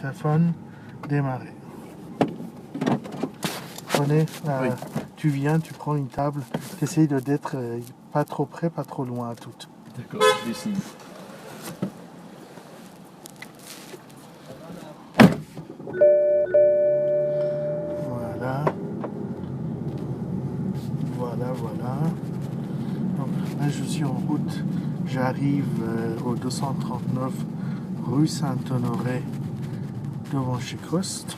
téléphone, démarrer. Prenez, Oui. tu viens, tu prends une table, tu essayes d'être pas trop près, pas trop loin à toutes. D'accord, je dessine. Voilà. Voilà. Donc là, je suis en route. J'arrive au 239 rue Saint-Honoré devant chez Coste.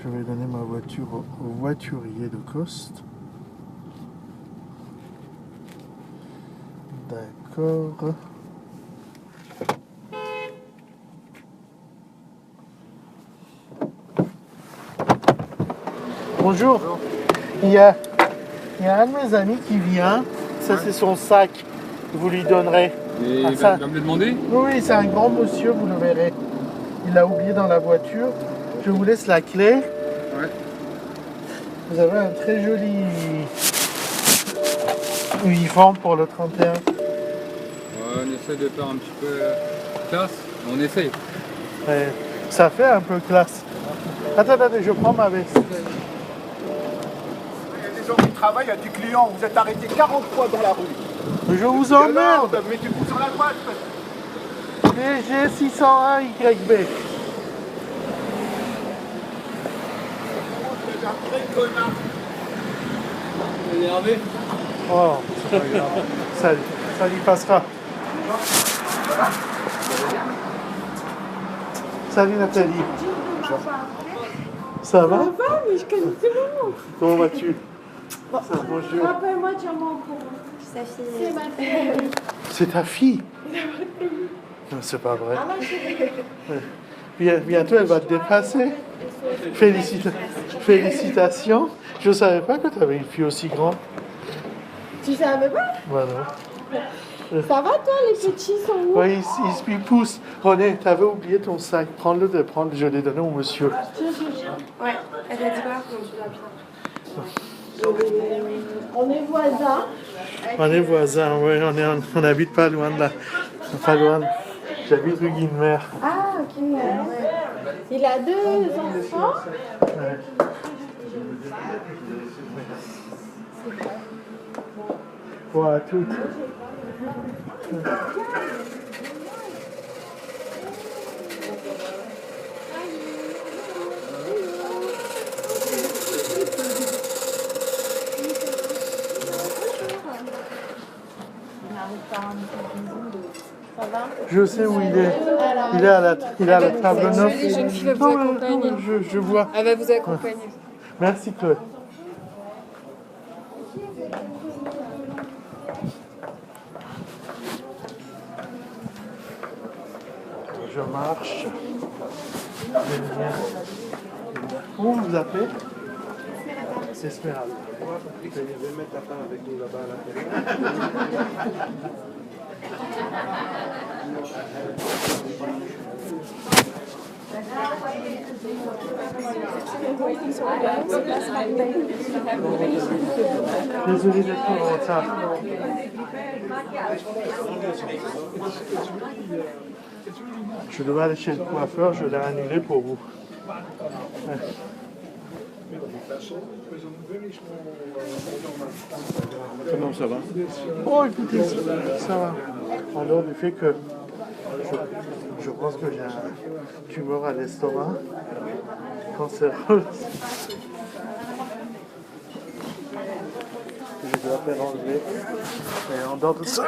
Je vais donner ma voiture au voiturier de Coste. D'accord. Bonjour. Il y a un de mes amis qui vient. Ça, c'est son sac. Vous lui donnerez. Et Ah, il ça- va me le demander? Oui, c'est un grand monsieur, vous le verrez. Il l'a oublié dans la voiture. Je vous laisse la clé. Ouais. Vous avez un très joli uniforme pour le 31. Ouais, on essaie de faire un petit peu classe. On essaye. Ouais, ça fait un peu classe. Attendez, je prends ma veste. Il y a des gens qui travaillent, il y a des clients, vous êtes arrêtés 40 fois dans la rue. Je vous emmerde. Mettez-vous sur la droite. DG 601 YB. Vous êtes un vrai connard. Énervé? Oh, c'est pas grave. Ça lui passera. Salut Nathalie. Ça va? Ça va, mais je connais tout le monde. Comment vas-tu? Bonjour. Rappelle-moi, tiens-moi au courant. Sa fille. C'est ma fille. C'est ta fille? Non, c'est pas vrai. Ah, ma chérie. Bientôt, elle va te dépasser. Félicitations. Je ne savais pas que tu avais une fille aussi grande. Tu savais pas? Voilà. Ça va, toi, les petits sont où? Oui, il pousse. René, tu avais oublié ton sac. Prends-le, je l'ai donné au monsieur. Ouais, elle a dit quoi? On est voisins. On est voisins, oui, on n'habite pas loin de là. Pas loin. J'habite rue Guilmer. Ah, ok. Ouais. Il a 2 enfants. Ouais. Voilà, tout. Ça va? Je sais où il est. Il est à la table 9. Les jeunes filles va vous accompagner. Je vois. Elle va vous accompagner. Merci Chloé. Je marche. Où vous appelez? Esmeralda. Je vais mettre ta femme avec nous là-bas à l'intérieur. Désolé d'être en retard. Je devais aller chez le coiffeur, je l'ai annulé pour vous. Ouais. Comment ça va? Oh, écoutez, ça va. Alors, du fait que je pense que j'ai un tumeur à l'estomac, cancéreuse. Je dois faire enlever. Et en dehors de ça.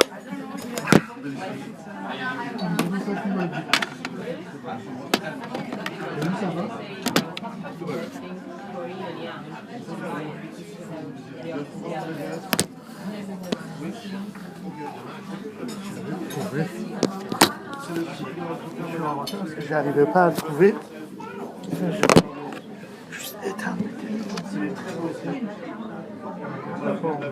Je suis en retard parce que je n'arrivais pas à le trouver. Juste éteindre le téléphone, c'est très beau aussi. La forme de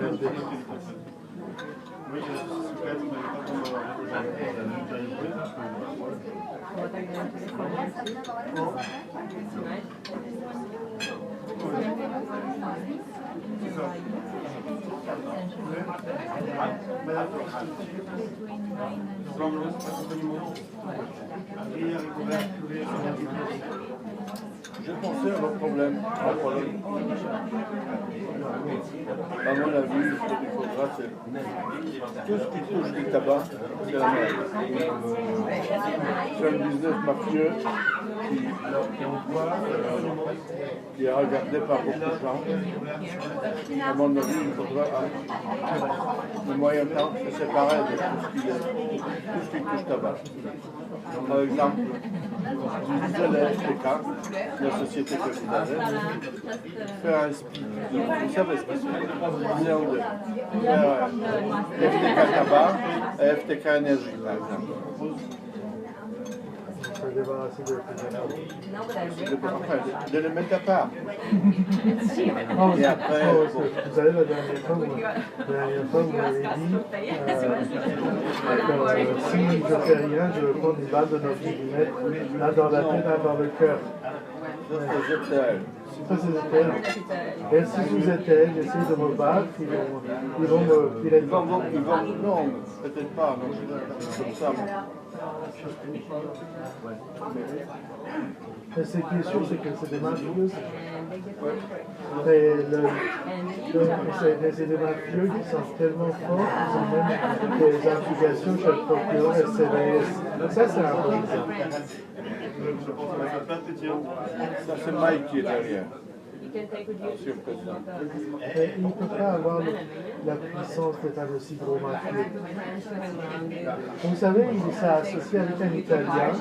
Je pensais à votre problème en Pologne. À mon avis, ce qu'il faudra, c'est tout ce qui touche du tabac, c'est la merde. C'est un business mafieux qui est regardé par beaucoup de gens. À mon avis, il faudra, le moyen temps, se séparer de tout ce qui touche tabac. Par exemple, je disais la FTK, la société que vous avez, faire un split. Vous savez ce que c'est? Faire FTK tabac et FTK énergie, par exemple. Se débarrasser de Enfin, de les mettre à part. Oh, Et après, vous savez, la dernière fois, vous m'avez dit que si je fais rien, je vais prendre une balle de 9 mm, un dans la tête, un dans le cœur. ça c'est ZTL. Ça, c'est ZTL. Et si sous ZTL, j'essaie de me battre, ils vont me tirer dedans. Non, peut-être pas, non, comme ça. Mais ce qui est sûr, c'est que c'est des mafieux. Et c'est des mafieux qui sont tellement forts qu'ils ont même des implications chez le procureur et CVS. Ça, c'est un bon exemple. Ça c'est Mike qui est derrière. Monsieur le Président. Et il ne peut pas avoir la puissance d'être un aussi gros mafieux. Vous savez, il s'est associé avec un Italien.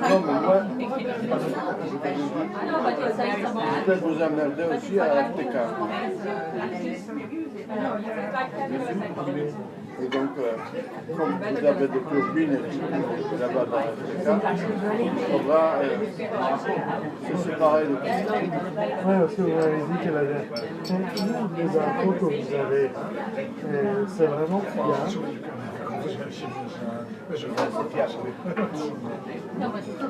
Non, mais moi, peut-être vous emmerdez aussi à FTK. Et donc, comme vous avez des turbines là-bas dans FTK, il faudra se séparer de tout ça. Oui, parce que vous m'avez dit qu'elle avait. Les infos que vous avez, c'est vraiment fiable.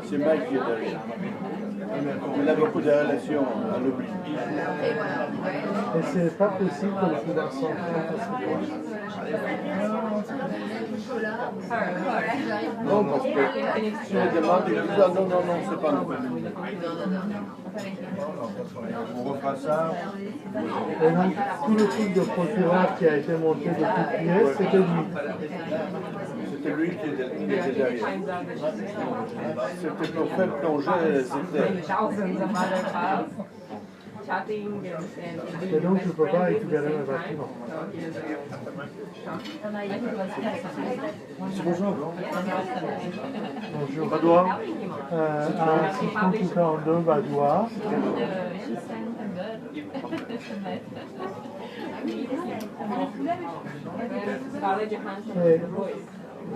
C'est Mike qui est derrière. Il a beaucoup de relations à l'oubli. Et c'est pas possible que le pouvoir central fasse ce Non, parce que si on demande, ils disent ah, non, c'est pas nous. On refera ça. Et donc, tout le truc de procureur qui a été monté de toutes pièces, c'était lui. C'était lui qui était derrière. C'était pour faire plonger les étés. Et donc, je ne peux pas récupérer mes bâtiments. Bonjour. Bonjour. Badois. À 642 Badois.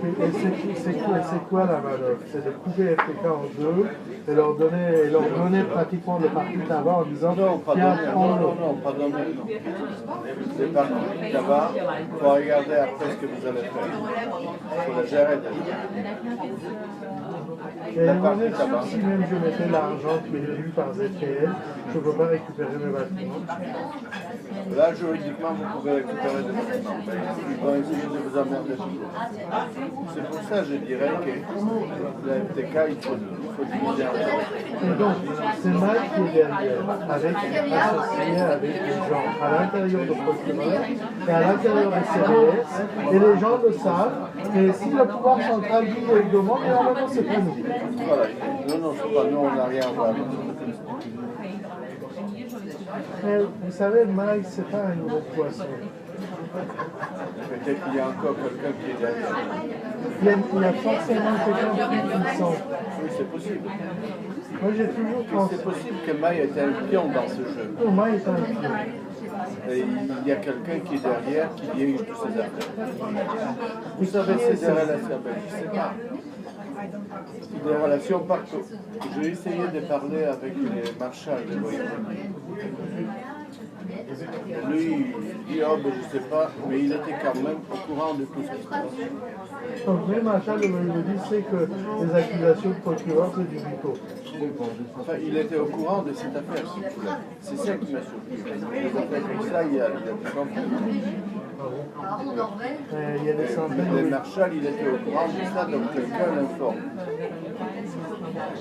Et c'est quoi la manœuvre? C'est de couper FTK en deux et leur donner pratiquement le parti tabac en disant non, pas tiens, donner, non, pas donner, non. C'est parti tabac, il faut regarder après ce que vous allez faire. Il faut la gérer déjà. Et on est sûr que si même je mettais l'argent qui est dû par ZTL, je ne peux pas récupérer mes bâtiments. Là, juridiquement, vous pouvez récupérer des bâtiments. Ils vont essayer de vous emmerder toujours. C'est pour ça que je dirais que la FTK, il faut diviser en deux. Et donc, c'est Mike qui est derrière, associé avec les gens à l'intérieur de procureur et à l'intérieur des CVS, et les gens le savent, et si le pouvoir central dit et demande, normalement c'est pas nous. Voilà. Non, c'est pas nous, on n'a rien à voir. Mais vous savez, Mike, c'est pas un nouveau poisson. Peut-être qu'il y a encore quelqu'un qui est derrière. Il y a forcément quelqu'un qui est puissant. Oui, c'est possible. Moi, j'ai toujours pensé. C'est possible que Maï était un pion dans ce jeu. Pour moi, il est un pion. Et il y a quelqu'un qui est derrière, qui dirige toutes ces affaires. Vous savez, c'est des relations, je ne sais pas. Des relations partout. J'ai essayé de parler avec les marchands de voyous. Lui, il dit, oh, ben, je ne sais pas, mais il était quand même au courant de tout ce qui se passe. Donc même Achal me dit c'est que les accusations de procureur c'est du mytho. Enfin, il était au courant de cette affaire, si tu veux. C'est ça qui m'a surpris. Des affaires comme ça, il y a des centaines. Il y a des centaines Le de... Marshall, il était au courant de ça, donc quelqu'un l'informe.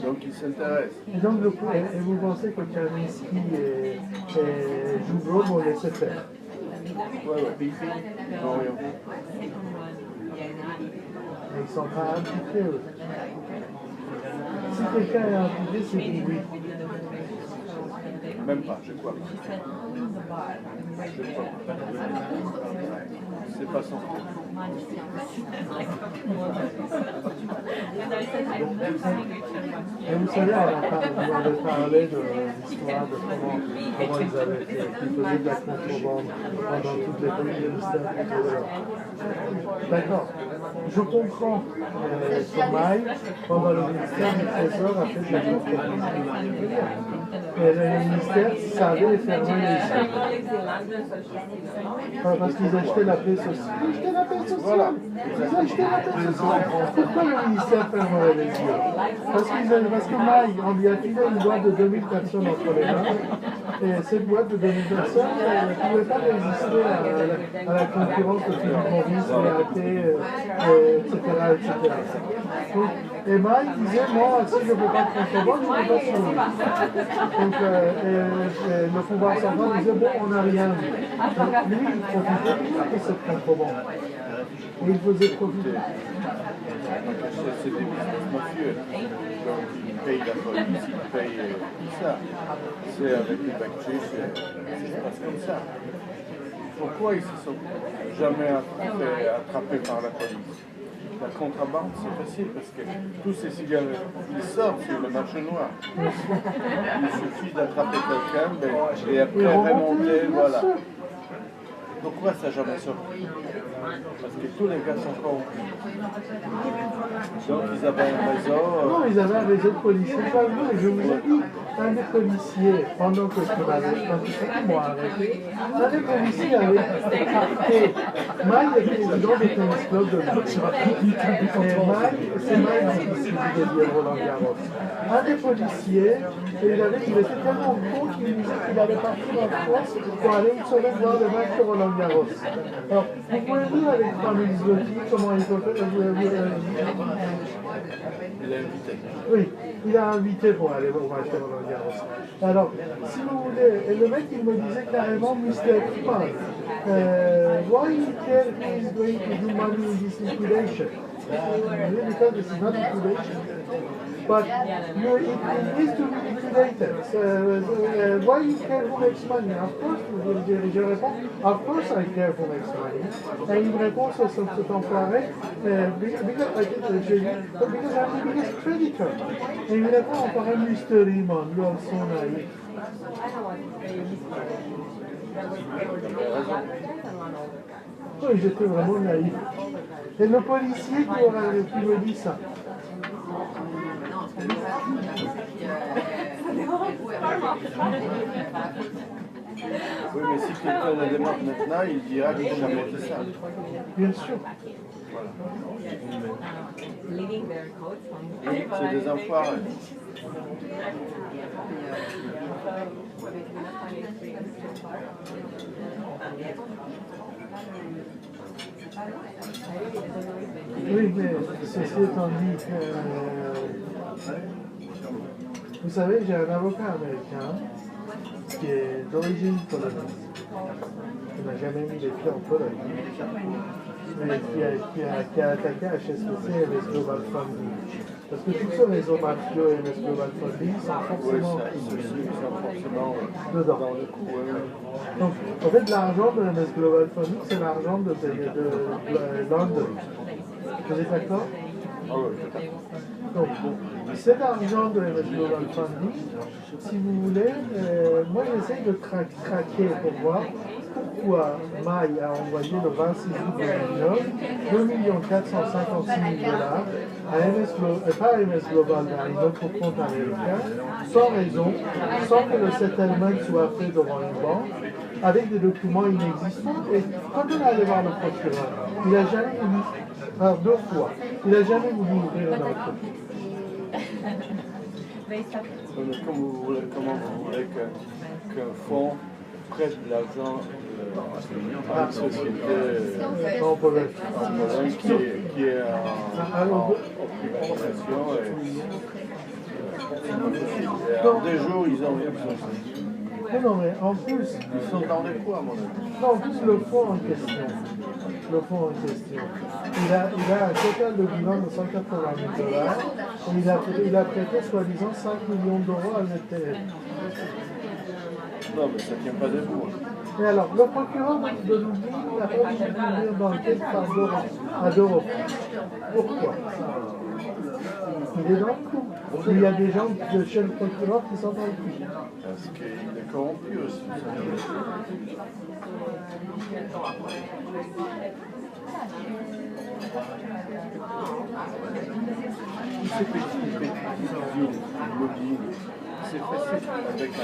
Donc il s'intéresse. Et donc et vous pensez que Kaminski et Joubreau vont laisser faire? Ouais. Non, rien. Et ils sont pas impliqués eux. Si quelqu'un est impliqué, c'est pour oui. Même pas, je crois pas. C'est pas son tour. Et vous savez, on avait parlé de l'histoire de comment ils avaient fait, qu'ils faisaient de la contrebande pendant toutes les pays ministères. D'accord. Je comprends que Maï, pendant le ministère du Trésor, a fait de la contrebande. Et le ministère savait fermer les yeux. Parce qu'ils achetaient la paix sociale. Ils achetaient la paix sociale. Voilà. Ils achetaient la paix sociale. Pourquoi le ministère fermerait les yeux? Parce que Maï, on lui a filé une boîte de 2000 personnes entre les mains. Et cette boîte de 2000 personnes ne pouvait pas résister à la concurrence de Philippe Maurice, etc. Donc, et Maï disait, moi, si je ne veux pas de contrebande, je ne veux pas de survie. Donc, le pouvoir central disait, bon, on n'a rien vu. Donc, lui, il profitait de cette contrebande. Et il faisait profiter. C'est des business mafieux. Donc ils payent la police, ils payent tout ça. C'est avec les bactéries, ça se passe comme ça. Pourquoi ils ne se sont jamais fait attraper par la police? La contrebande, c'est facile parce que tous ces cigarettes, ils sortent sur le marché noir. Il suffit d'attraper quelqu'un et après remonter, voilà. Pourquoi ça n'a jamais sorti? Parce que tous les gars sont corrompus. Donc ils avaient un réseau. Non, ils avaient un réseau de policiers. Je vous ai dit, un des policiers, pendant que je m'avais, quand c'était moi arrêté, un des policiers avait arrêté. Maï est président du tennis club de Lyon. Et Maï, c'est Maï qui décidait de Roland Garros. Un des policiers, il était tellement con qu'il disait qu'il allait partir en France pour aller une semaine voir le match de Roland Garros. Alors, vous pouvez dire avec 3000 zloty comment il faut faire. Il a invité. Oui, il a invité pour aller au match de Roland Garros. Alors, si vous voulez, et le mec il me disait carrément, Mr. Kuman, why you tell he is going to do money in this liquidation? Because this is not liquidation. But it needs to be liquidated. Why you care who makes money? Of course, je réponds, of course I care who makes money. Et il me répond sur cet enfoiré, because I'm the biggest creditor. Et il me répond encore un mystery man, lui son naïf. Oui, j'étais vraiment naïf. Et le policier qui me dit ça. Oui, mais si quelqu'un le démarre maintenant, il dira qu'il n'a jamais fait ça. Bien sûr. C'est des enfoirés. Oui, mais ceci étant dit, vous savez, j'ai un avocat américain qui est d'origine polonaise, qui n'a jamais mis les pieds en Pologne, mais qui a attaqué HSBC et MS Global Funding. Parce que tous ces réseaux mafieux et MS Global Funding sont forcément dedans. Dans le coup, Donc, en fait, l'argent de MS Global Funding, c'est l'argent de London. Vous êtes d'accord? Donc, cet argent de MS Global Funding, si vous voulez, moi j'essaie de craquer pour voir pourquoi Maï a envoyé le 26 août 2019 $2 456 000 à pas MS Global, mais à un autre compte américain, sans raison, sans que le settlement soit fait devant une banque, avec des documents inexistants. Et quand on est allé voir le procureur, il n'a jamais dit Alors, 2 fois. Il n'a jamais voulu ouvrir une entreprise. Mais comment vous voulez qu'un fonds prête de l'argent à une société En Pologne. qui est en occupation et en 2 jours, ils ont rien besoin. Non, mais en plus, Ils sont dans les quoi, à mon avis? non, en plus le fonds en question, il a un total de bilan de 180 000 $ et il a prêté soi-disant 5 millions d'euros à l'ETF. Non, mais ça ne tient pas debout. Et alors, le procureur de Loubli n'a pas voulu ouvrir d'enquête à 2 reprises. Pourquoi? Il est dans le coup. Il y a des gens de chez le procureur qui sont dans le coup. Parce qu'il est corrompu aussi. C'est petit immobilier. C'est facile avec un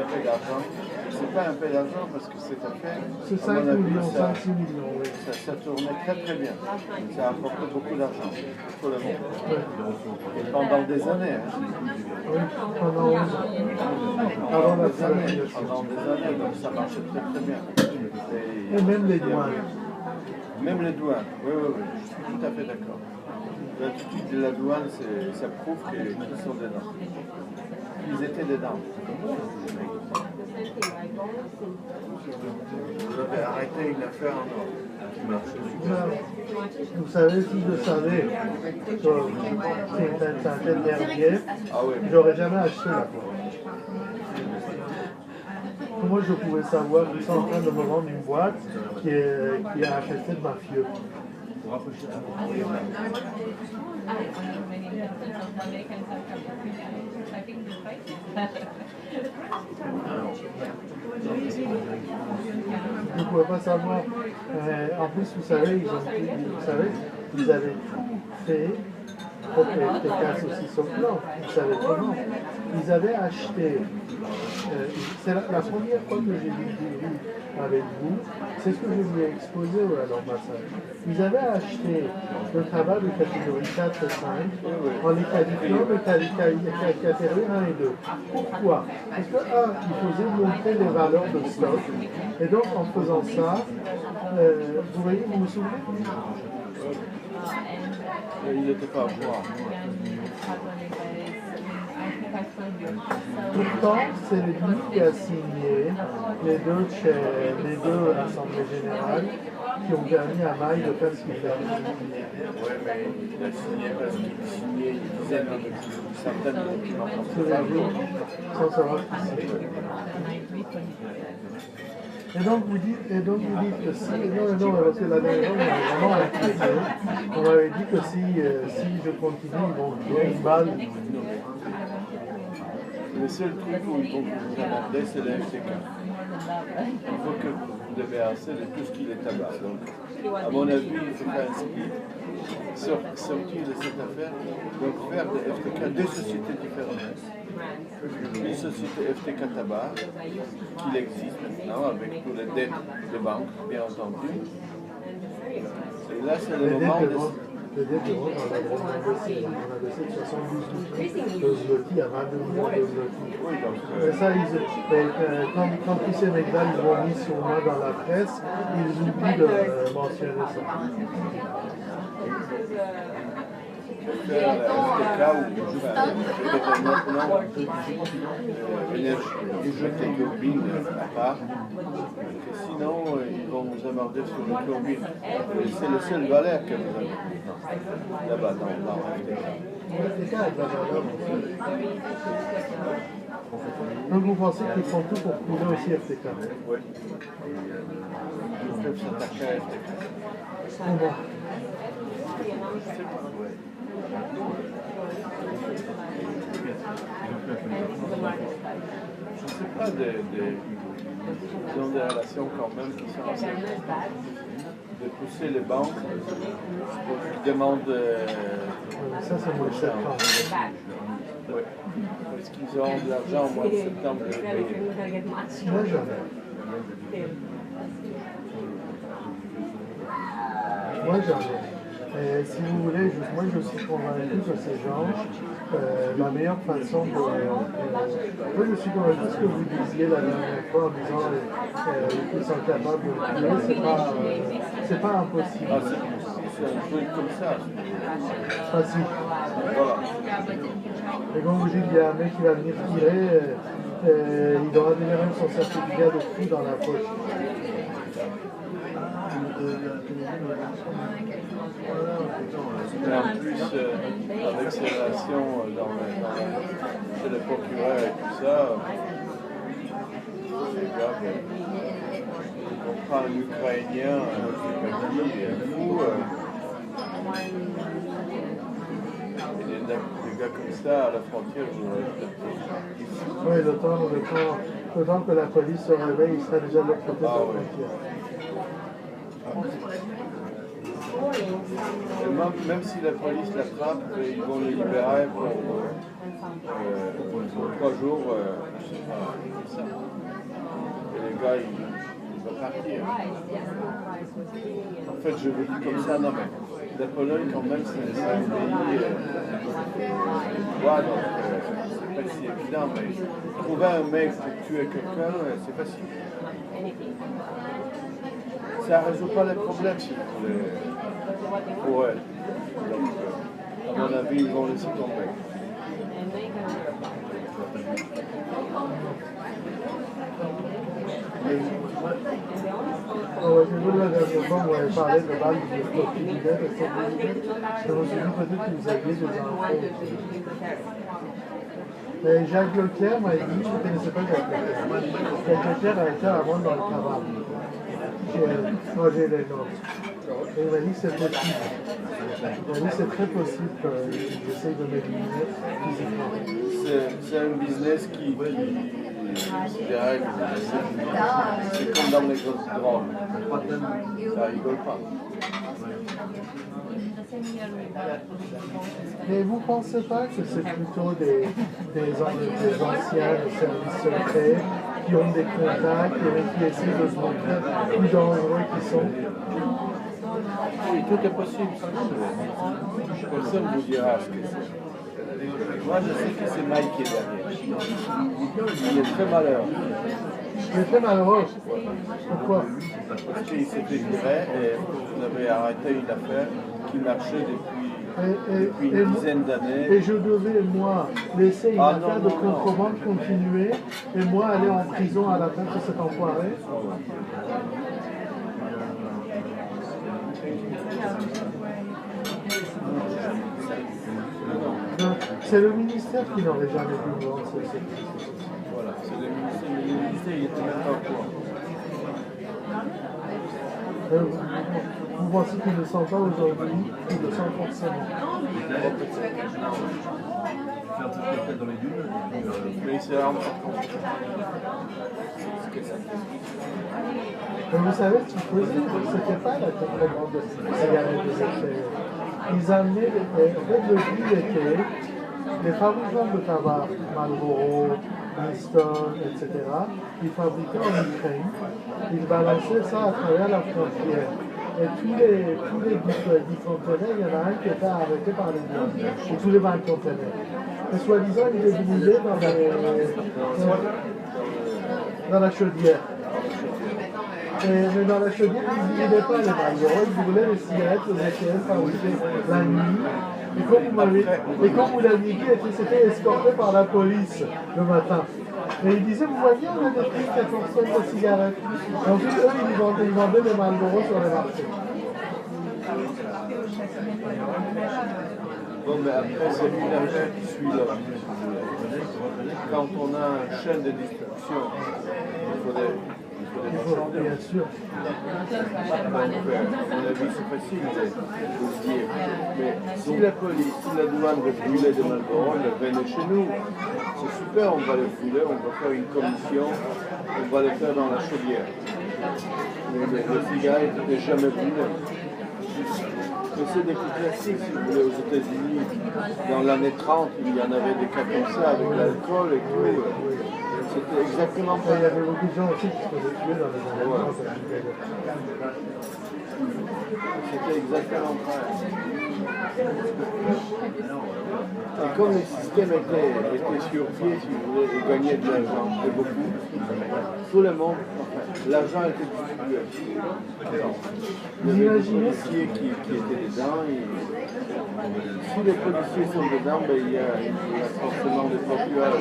peu d'argent. C'est pas un peu d'argent parce que cette affaire, C'est 5 à mon avis, millions, 5-6 millions, oui. ça tournait très bien. Ça a apporté beaucoup d'argent pour le monde. Et pendant des années. Hein. Oui, pendant 11 ans. Avant la privatisation. Pendant des années, donc ça marchait très bien. Et même les douanes. Même les douanes, oui, je suis tout à fait d'accord. L'attitude de la douane, ça prouve qu'ils sont dedans. Ils étaient dedans. Vous avez arrêté une affaire en or qui marchait super. Vous savez, si je savais que c'est un tel merdier, j'aurais jamais acheté la fois. Moi, je pouvais savoir qu'ils sont en train de me vendre une boîte qui a acheté de mafieux. Vous ne pouvez pas savoir. En plus, vous savez, ils avaient tout fait pour que FTK aussi sur le plan. Ils savaient comment. Ils avaient acheté. C'est la première fois que j'ai vu avec vous. C'est ce que je vous ai exposé à l'ambassade. Ils avaient acheté le tabac de catégorie 4 et 5 en les qualifiant de catégorie 1 et 2. Pourquoi? Parce que, il faisait monter les valeurs de stock. Et donc, en faisant ça, vous voyez, vous vous souvenez? Il n'était pas à voir. Pourtant, c'est lui qui a signé les deux assemblées générales qui ont permis à Maï de faire ce qu'il fait. Oui, mais il a signé parce qu'il signait une dizaine de centaines de documents. Sans savoir qui c'est. Et donc vous dites que si, non, parce que la dernière fois, on m'avait vraiment inquiété. On m'avait dit que si je continue, ils vont tirer une balle. Le seul truc où ils vont vous demander, c'est la FTK. Il faut que vous devez assez de tout ce qui est tabac. Donc, à mon avis, il faut faire un split, sortir de cette affaire, donc faire des FTK, deux sociétés différentes. Une société FTK Tabac, qui existe maintenant avec tous les dettes de banque, bien entendu. Et là, c'est le moment de... Le dettes de banque, on a baissé de 72 millions de zloty à 22 millions de zloty. Oui, donc... C'est ça, quand tous ces mecs-là, ils l'ont mis sur moi dans la presse, ils oublient de mentionner ça. Faire la FTK ou maintenant jeter Turbine à part. Sinon, ils vont nous aborder sur le Turbine. C'est le seul valeur que vous avez là-bas dans la FTK. FTK a de la valeur aussi. Donc vous pensez qu'ils font tout pour couler aussi FTK? Oui. Ils peuvent s'attaquer à FTK. Comment? Je ne sais pas, ils ont des relations quand même qui sont assez importantes. De pousser les banques pour qu'ils demandent... Ça, c'est mon cher. Oui. Est-ce qu'ils ont de l'argent au mois de septembre? Moi, jamais. Moi, jamais. Et si vous voulez, moi je suis convaincu que ces gens, la meilleure façon de... moi je suis convaincu que ce que vous disiez la dernière fois en disant qu'ils sont capables de le tuer, c'est pas impossible. Ah, c'est un truc comme ça. Facile. Voilà. Et comme vous dites, il y a un mec qui va venir tirer, il aura déjà même son certificat de fou dans la poche. Et en plus, avec ces relations chez les procureurs et tout ça, les gars, on prend un Ukrainien, un fou, et des gars comme ça à la frontière, Oui, le temps que la police se réveille, il sera déjà de l'autre côté de la frontière. Et même si la police l'attrape, ils vont le libérer pour 3 jours, je sais pas, comme ça. Et les gars, ils vont partir. En fait, je vous dis comme ça, non mais la Pologne, quand même, c'est un pays donc c'est pas si évident, mais trouver un mec pour tuer quelqu'un, c'est facile. Ça ne résout pas les problèmes, si vous voulez, pour elles. Donc, à mon avis, ils vont laisser tomber. Vous, la dernière fois, vous m'avez parlé de balles de trottinette et de trottinette. Je me suis dit peut-être que vous aviez des enfants. Mais Jacques Leclerc m'a dit, je ne connaissais pas Jacques Leclerc. Jacques Leclerc a été avant dans le cabane. Moi j'ai les notes. Et il m'a dit que c'est possible. Il m'a dit que c'est très possible qu'ils essayent de m'éliminer physiquement. C'est un business qui dirait que c'est comme dans les grosses drogues. Ça rigole pas. Mais vous ne pensez pas que c'est plutôt des anciens de services secrets qui ont des contacts et qui essaient de se montrer plus dangereux qu'ils sont? Oui, tout est possible. Personne ne vous dira ce que c'est. Moi, je sais que c'est Mike qui est derrière. Il est très malheureux. Il est très malheureux. Pourquoi? Parce qu'il s'est fait virer et vous avez arrêté une affaire qui marchait depuis une dizaine d'années. Et je devais, moi, laisser une affaire de contrebande continuer et moi aller en prison à la fin de cet enfoiré. C'est le ministère qui n'aurait jamais pu voir ce Voilà, c'est le ministère, il était même pas au courant. Vous pensez qu'ils ne sont pas aujourd'hui, ils le sont forcément. Mais il s'est rendu compte. Mais vous savez ce qu'ils faisaient, c'était pas la contrebande de cigarettes des extérieurs. Ils amenaient, en fait, le but était, les fabricants de tabac, Marlboro, Winston, etc., ils fabriquaient en Ukraine, ils balançaient ça à travers la frontière. Et tous les 10 conteneurs, il y en a un qui était arrêté par les douanes, et tous les 20 conteneurs. Et soi-disant, ils les brûlaient dans la chaudière. Mais dans la chaudière, ils ne brûlaient pas les Marlboro, ils brûlaient les cigarettes, les ETL fabriquées la nuit. Et comme vous l'avez dit, c'était escorté par la police le matin. Et ils disaient, vous voyez, on a des prix 14 cents de cigarettes. Ensuite, eux, ils vendaient des Marlboro sur les marchés. Bon, mais après, c'est une affaire qui suit l'autre. Quand on a une chaîne de distribution, il faut des marchandises. Bien sûr. Donc, à mon avis, c'est facile de se dire. Mais si la police, si la douane veut brûler des Marlboro, venez chez nous. C'est super, on va les brûler, on va faire une commission, on va les faire dans la chaudière. Mais les cigarettes n'étaient jamais brûlées. Mais c'est des coups classiques, si vous voulez, aux États-Unis. Dans l'année 30, il y en avait des cas comme ça, avec l'alcool et tout. C'était exactement Il y avait beaucoup de gens aussi qui se faisaient tuer dans les années 30. C'était exactement pareil. Et comme le système était sur pied, si vous voulez, et gagnait de l'argent, et beaucoup, tout le monde, enfin, l'argent était distribué. Il y avait des policiers qui étaient dedans, et si les policiers sont dedans, ben, il y a forcément des procureurs.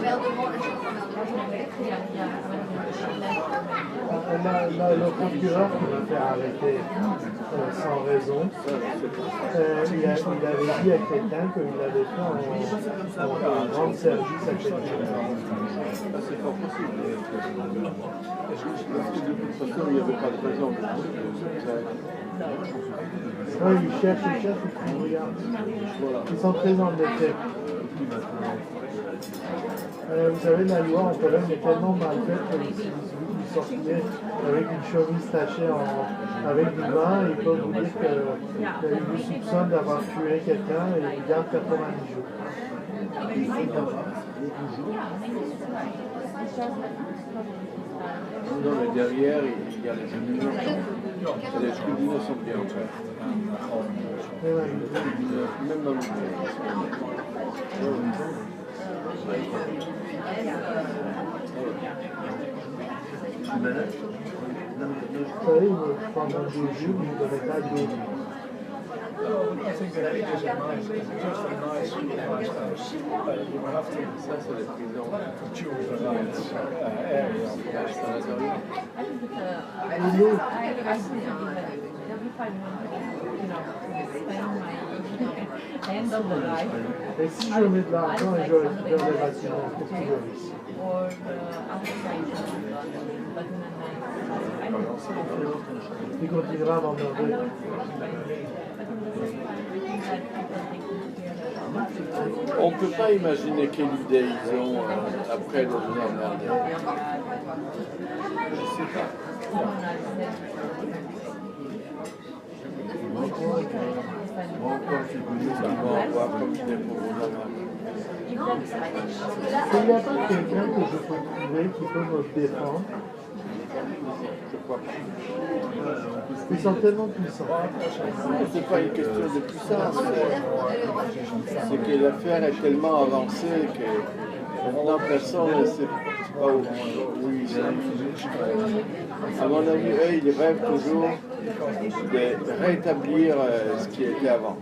Le procureur qui m'a fait arrêter sans raison, il avait dit à quelqu'un qu'il avait fait un grand service à quelqu'un. C'est pas possible. Parce que de toute façon, il n'y avait pas de raison. Ouais, ils cherchent, ils regardent. Voilà. Ils sont très embêtés. Vous savez, la loi en Pologne est tellement mal faite que si vous sortiez avec une chemise tachée avec du vin, ils peuvent vous dire qu'ils vous soupçonnent d'avoir tué quelqu'un et ils vous gardent 90 jours. Non, mais derrière, il y a les tribunaux. Les tribunaux sont bien faits. Même dans le Vous savez, pendant 2 jours, vous ne donnez pas d'eau. I think that it is nice. It's just a nice, nice house. You will have to choose a nice area. Et si je mets de l'argent et je récupère des bâtiments, qu'est-ce que je risque? Il continuera à m'emmerder. On ne peut pas imaginer quelle idée ils ont après le gouvernement. Je ne sais pas. On va voir comme idée pour le gouvernement. Il n'y a pas quelqu'un que je peux trouver qui peut me défendre. Je crois pas. Ils sont tellement puissants. C'est pas une question de puissance. C'est que l'affaire est tellement avancée que maintenant personne ne sait pas où ils sont. À mon avis, eux, ils rêvent toujours de rétablir ce qui était avant.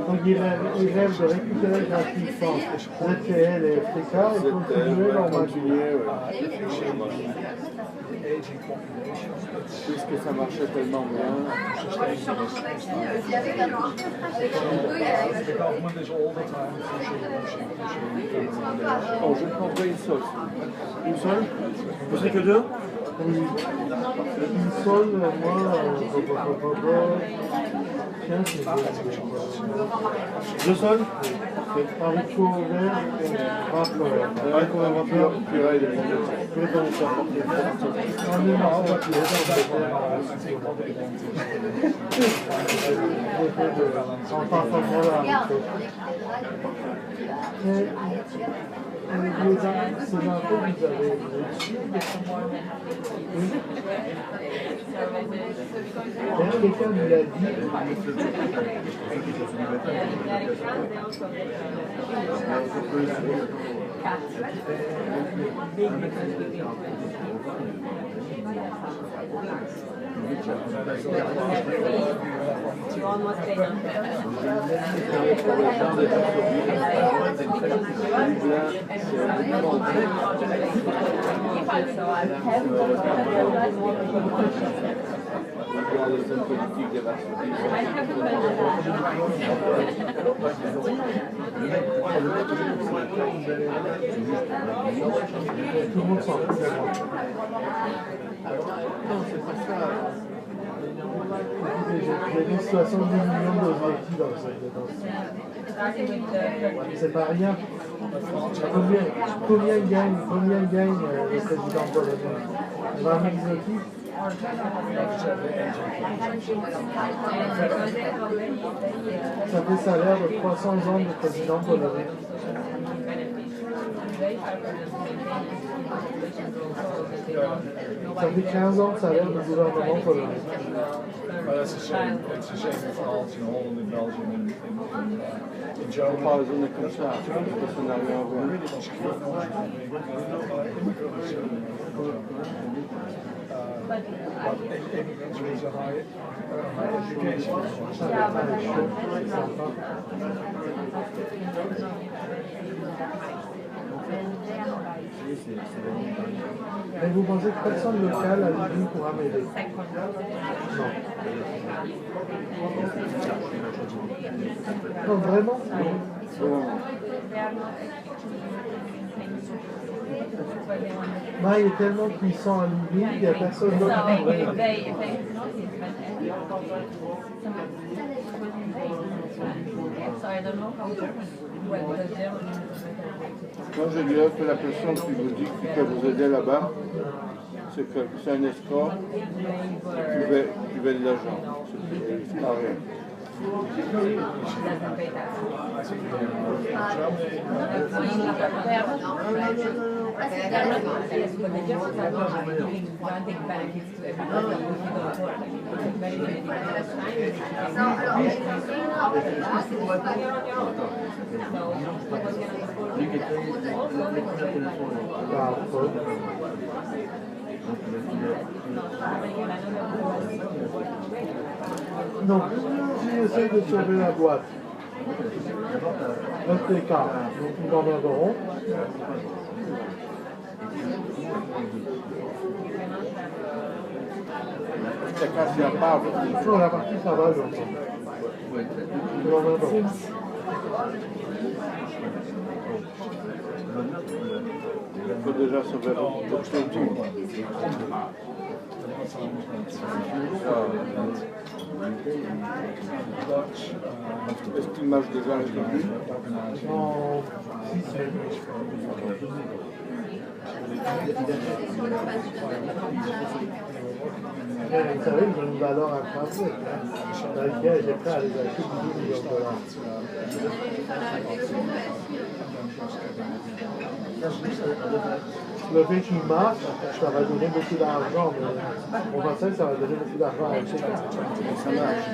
Donc ils rêvent de récupérer gratuitement ZTL et FTK et continuer normalement. Puisque ça marchait tellement bien. Bon, je prendrai une seule. Une seule? Vous serez que 2? Oui. Une seule, moi, tiens, c'est bien. 2 seuls? Haricot vert et haricot vert, Purée de légumes. purée de légumes. On est marrant, on va tirer dans ces infos que vous avez reçues, quelqu'un nous l'a dit. Les hommes politiques de Varsovie. Tout le monde s'en fout. Non, c'est pas ça. J'ai mis 70 millions d'objectifs dans cette dépense. C'est pas rien. Combien gagne le président polonais? 20 000 zlotys? Ça fait salaire de 300 ans de président polonais. Ça fait 15 ans que ça a l'air du gouvernement polonais. Well, that's a shame. It's a shame in France, in Holland, in Belgium, in On Germany. parle de zones comme ça, parce que ça n'a rien à voir. But immigrants raise a high education. Et vous pensez que personne local à Lviv pourra m'aider? Non. Non, vraiment? Moi, il est tellement puissant à Lviv qu'il n'y a personne d'autre qui pourrait m'aider. Moi, je dirais que la personne qui vous dit qu'il peut vous aider là-bas, c'est un escroc qui veut de l'argent. C'est pas rien. Donc, s'ils essayent de sauver la boîte, notre écart, donc nous l'emmerderons. C'est quand il en parle. Non, la partie ça va, j'entends. Nous l'emmerderons. Il faut déjà sauver l'obstacle. Est-ce qu'il marche déjà avec lui? En 6 vous savez, ils ont une valeur incroyable. Dans laquelle j'ai prêt à les acheter pour 2 millions de dollars. Le fait qu'il marche, ça va donner beaucoup d'argent, mais on pensait que ça va donner beaucoup d'argent à acheter. Ça marche.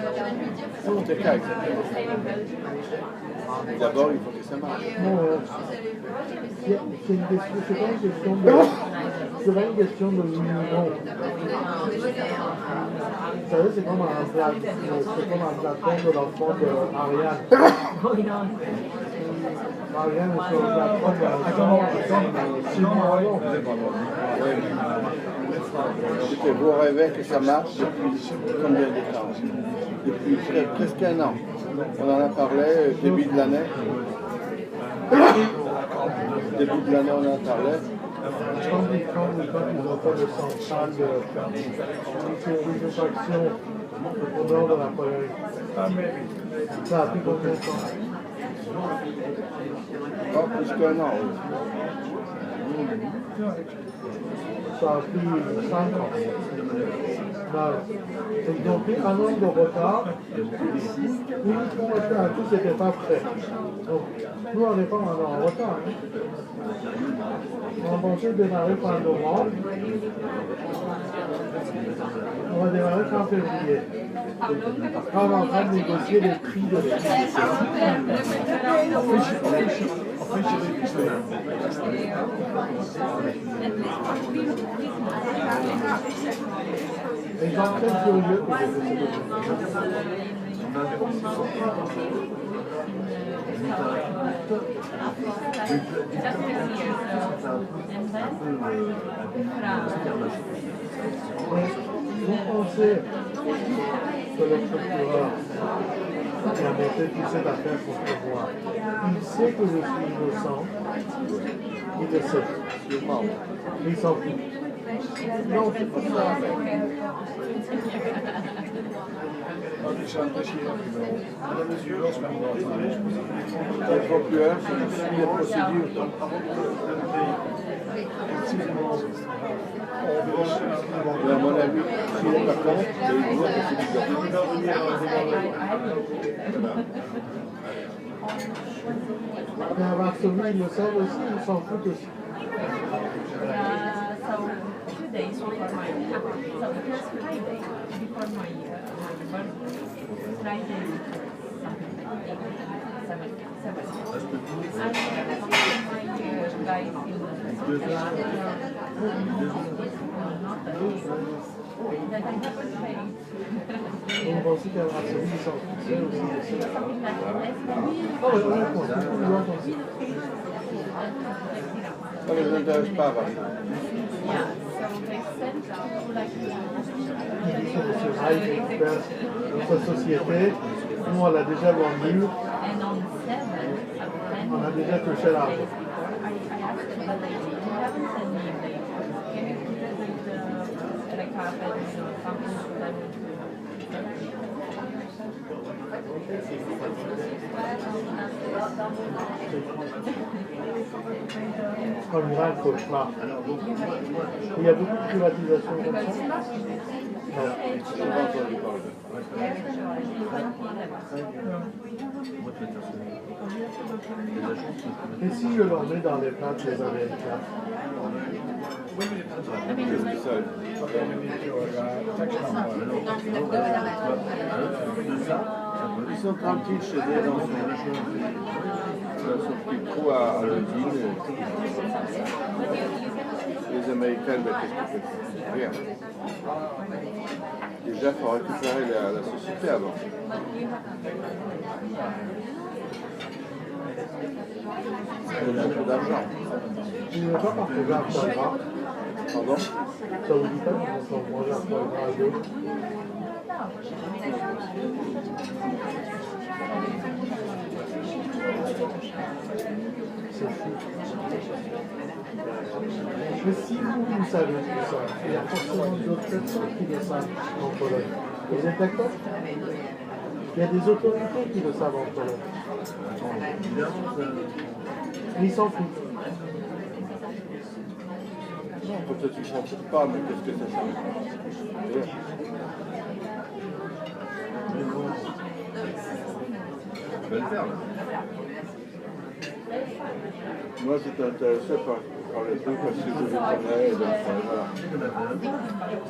C'est calme. D'abord, il faut que ça marche. Non, c'est une question, c'est pas une question de. C'est pas une question de millions. Vous savez, c'est comme un plateau de l'enfant d'Ariane. Ariane est sur le plateau de l'enfant 6 mois avant. Écoutez, vous rêvez que ça marche depuis combien de temps? Depuis presque un an. On en a parlé début de l'année. Début de l'année, on en a parlé. Quand ils ont fait le central de liquéfaction au nord de la Pologne, ça a pris combien de temps? Oh, plus qu'un an. Ça a pris 5 ans. Non. Ils ont pris un an de retard. Uniquement parce que tout n'était pas prêt. Donc, nous, on n'est pas en retard. Hein. On pensait démarrer fin novembre. On va démarrer fin février. Après, on est en train de négocier les prix de l'électricité. Les gens très curieux que j'ai fait vous pensez que le procureur qui a monté toute cette affaire contre moi, il sait que je suis innocent, il le sait, mais il s'en fout. Non, c'est pas ça. Le procureur suit les procédures. Mais à mon avis, s'il n'est pas contre, il doit Mais à Varsovie, ils le savent aussi, ils s'en foutent aussi. So 2 days before my so it was Friday before my birthday. Friday something my guys in that I haven't paid. Donc vous pensez qu'à Varsovie, ils s'en foutent aussi. Non, mais honnêtement, c'est beaucoup de gens comme ça. Ça ne les intéresse pas, Paris. Yeah, so they sent out like Monsieur Reich expert dans sa société. Nous, on l'a déjà vendu. and on 7th On a déjà touché l'argent. I asked the lady, you haven't sent me a date. Can you put it with like something for them Comme il y a un cauchemar. Il y a beaucoup de privatisation comme ça. Non. Je n'ai pas entendu parler. Et si je leur mets dans les pattes les Américains? Qu'est-ce que ça? Ils sont tranquilles chez eux dans son petit trou à l'usine. Les Américains, ben, qu'est-ce qu'ils font? Rien. Déjà, il faut récupérer la société avant. Il y a beaucoup d'argent. Je ne veux pas partager un foie gras. Pardon? Ça vous dit pas qu'on mange un foie gras à deux? C'est fou. Mais si vous savez tout ça, il y a forcément d'autres personnes qui le savent en Pologne. Vous êtes d'accord? Il y a des autorités qui le savent en Pologne. Mais ils s'en foutent. Non, peut-être qu'ils ne s'en foutent pas, mais qu'est-ce que ça change? Moi, j'étais intéressé par les trucs parce que je les connais, et donc, voilà.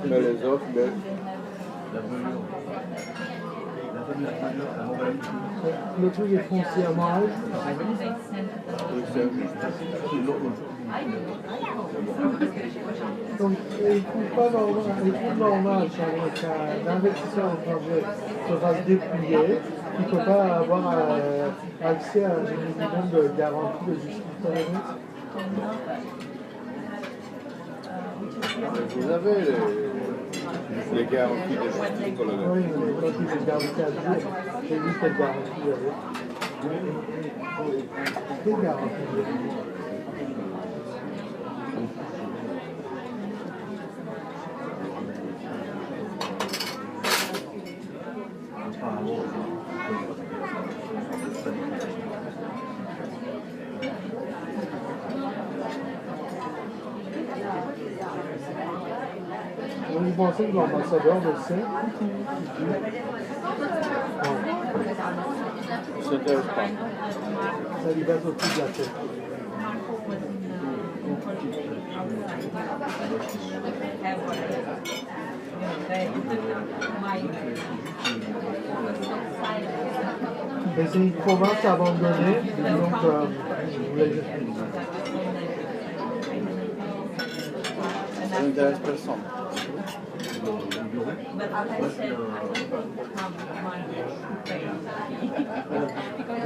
Mais les autres, ben, Le truc est foncièrement à eux. oui, c'est Donc, il trouve pas normal qu'un investisseur étranger se fasse dépouiller, qu'il ne peut pas avoir accès à un minimum de garantie de justice terroriste. Vous avez les garanties de justice polonaise. Oui, mais quand il est garanti à Dieu, j'ai vu quelle garantie il y avait. Quelle garantie il y avait? Vous pensez que l'ambassadeur le sait? Ils ne s'intéressent pas. Ça lui passe au-dessus de la tête. Mais c'est une province abandonnée, donc Ça n'intéresse personne.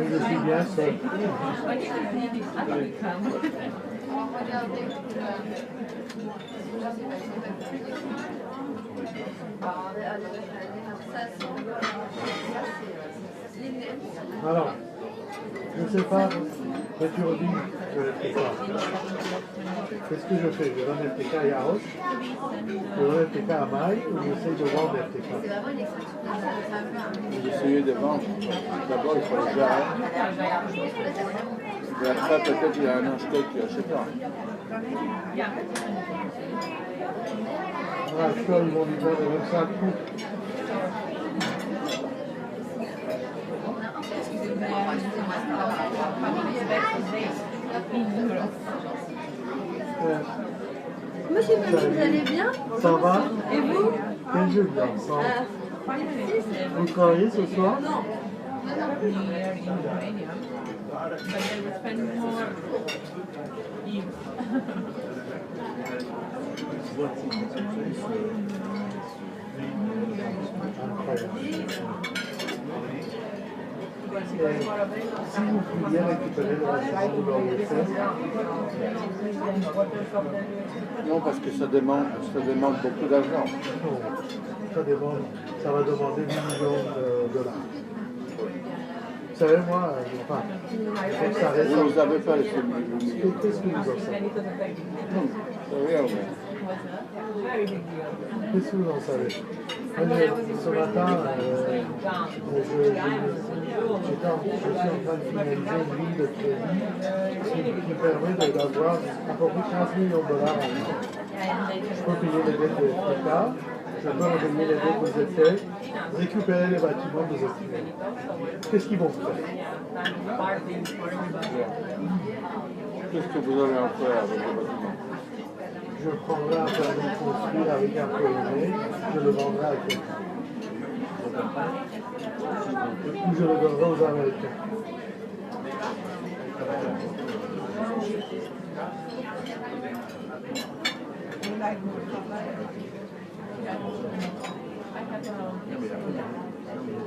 je suis bien seul. Alors, je ne sais pas, mais tu redis que FTK. Qu'est-ce que je fais? Je donne FTK à Yaros, je donne FTK à Maï, ou j'essaye de vendre FTK? Vous essayez de vendre. D'abord, il faut les gérer. Et après, peut-être il y a un acheteur qui achètera. Voilà, je ils vont lui vendre 25 coups. Monsieur Camille, vous allez bien? Ça va? Et vous? Quel jeu bien ensemble. Vous travaillez ce soir? Non. Near in Romania, but they would spend more years. Si vous pouviez récupérer le restaurant, vous l'auriez fait? Non, parce que ça demande beaucoup d'argent. Non, ça va demander 10 millions de dollars. Vous savez, moi, enfin, il faut que ça reste. Vous n'avez pas les millions. Qu'est-ce que vous en savez? Rien, mais... Qu'est-ce que vous en savez? Ce matin, je suis en train de finaliser une ligne de crédit qui permet d'avoir à peu près 15 millions de dollars en ligne. Je peux payer les dettes de l'État, je peux payer les dettes des effets, récupérer les bâtiments des effets. Qu'est-ce qu'ils vont faire? Qu'est-ce que vous allez en faire avec le bâtiment? Je prendrai un permis de construire avec un PME, je le vendrai à quelqu'un. Ou je le donnerai aux Américains.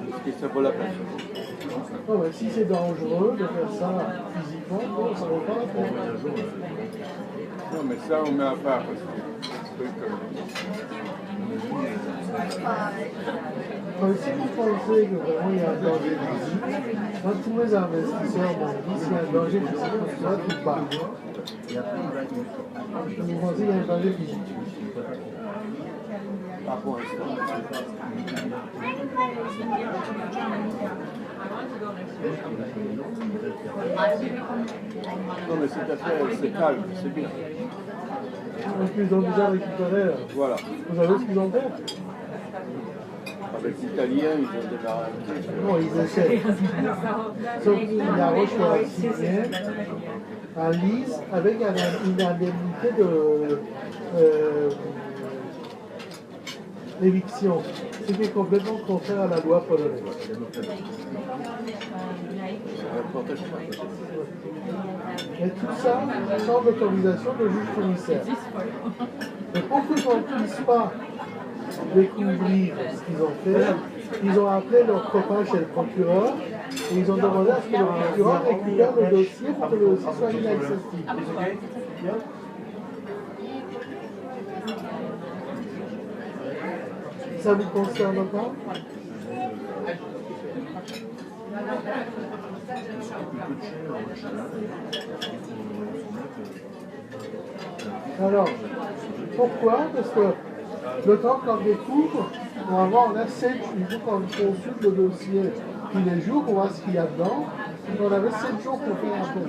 Est-ce que ça vaut la peine? Oh, ouais, si c'est dangereux de faire ça physiquement, bon, ça ne vaut pas la peine. Non, mais ça, on met à part. Parce que... Si vous pensez que vraiment il y a un danger physique, quand tous les investisseurs m'ont dit s'il y a un danger physique, ça, tu pars. Vous pensez qu'il y a un danger physique? Pas pour l'instant. Non, mais cette affaire, c'est calme, c'est bien. Donc ils ont déjà récupéré. Voilà. Vous savez ce qu'ils ont fait? Avec l'Italien, ils ont démarré. Non, ils essaient. Sauf qu'il y a Roche qui a signé un lease avec une indemnité de éviction. Ce qui est complètement contraire à la loi polonaise. Et tout ça sans autorisation de juge commissaire. Et pour qu'ils ne puissent pas découvrir ce qu'ils ont fait, ils ont appelé leur copain chez le procureur et ils ont demandé à ce que le procureur récupère le dossier pour que le dossier soit inaccessible. Ça vous concerne pas? Alors, pourquoi? Parce que le temps qu'on découvre, normalement on a 7, il faut qu'on consulte le dossier tous les jours pour voir ce qu'il y a dedans. On avait 7 jours pour faire un peu.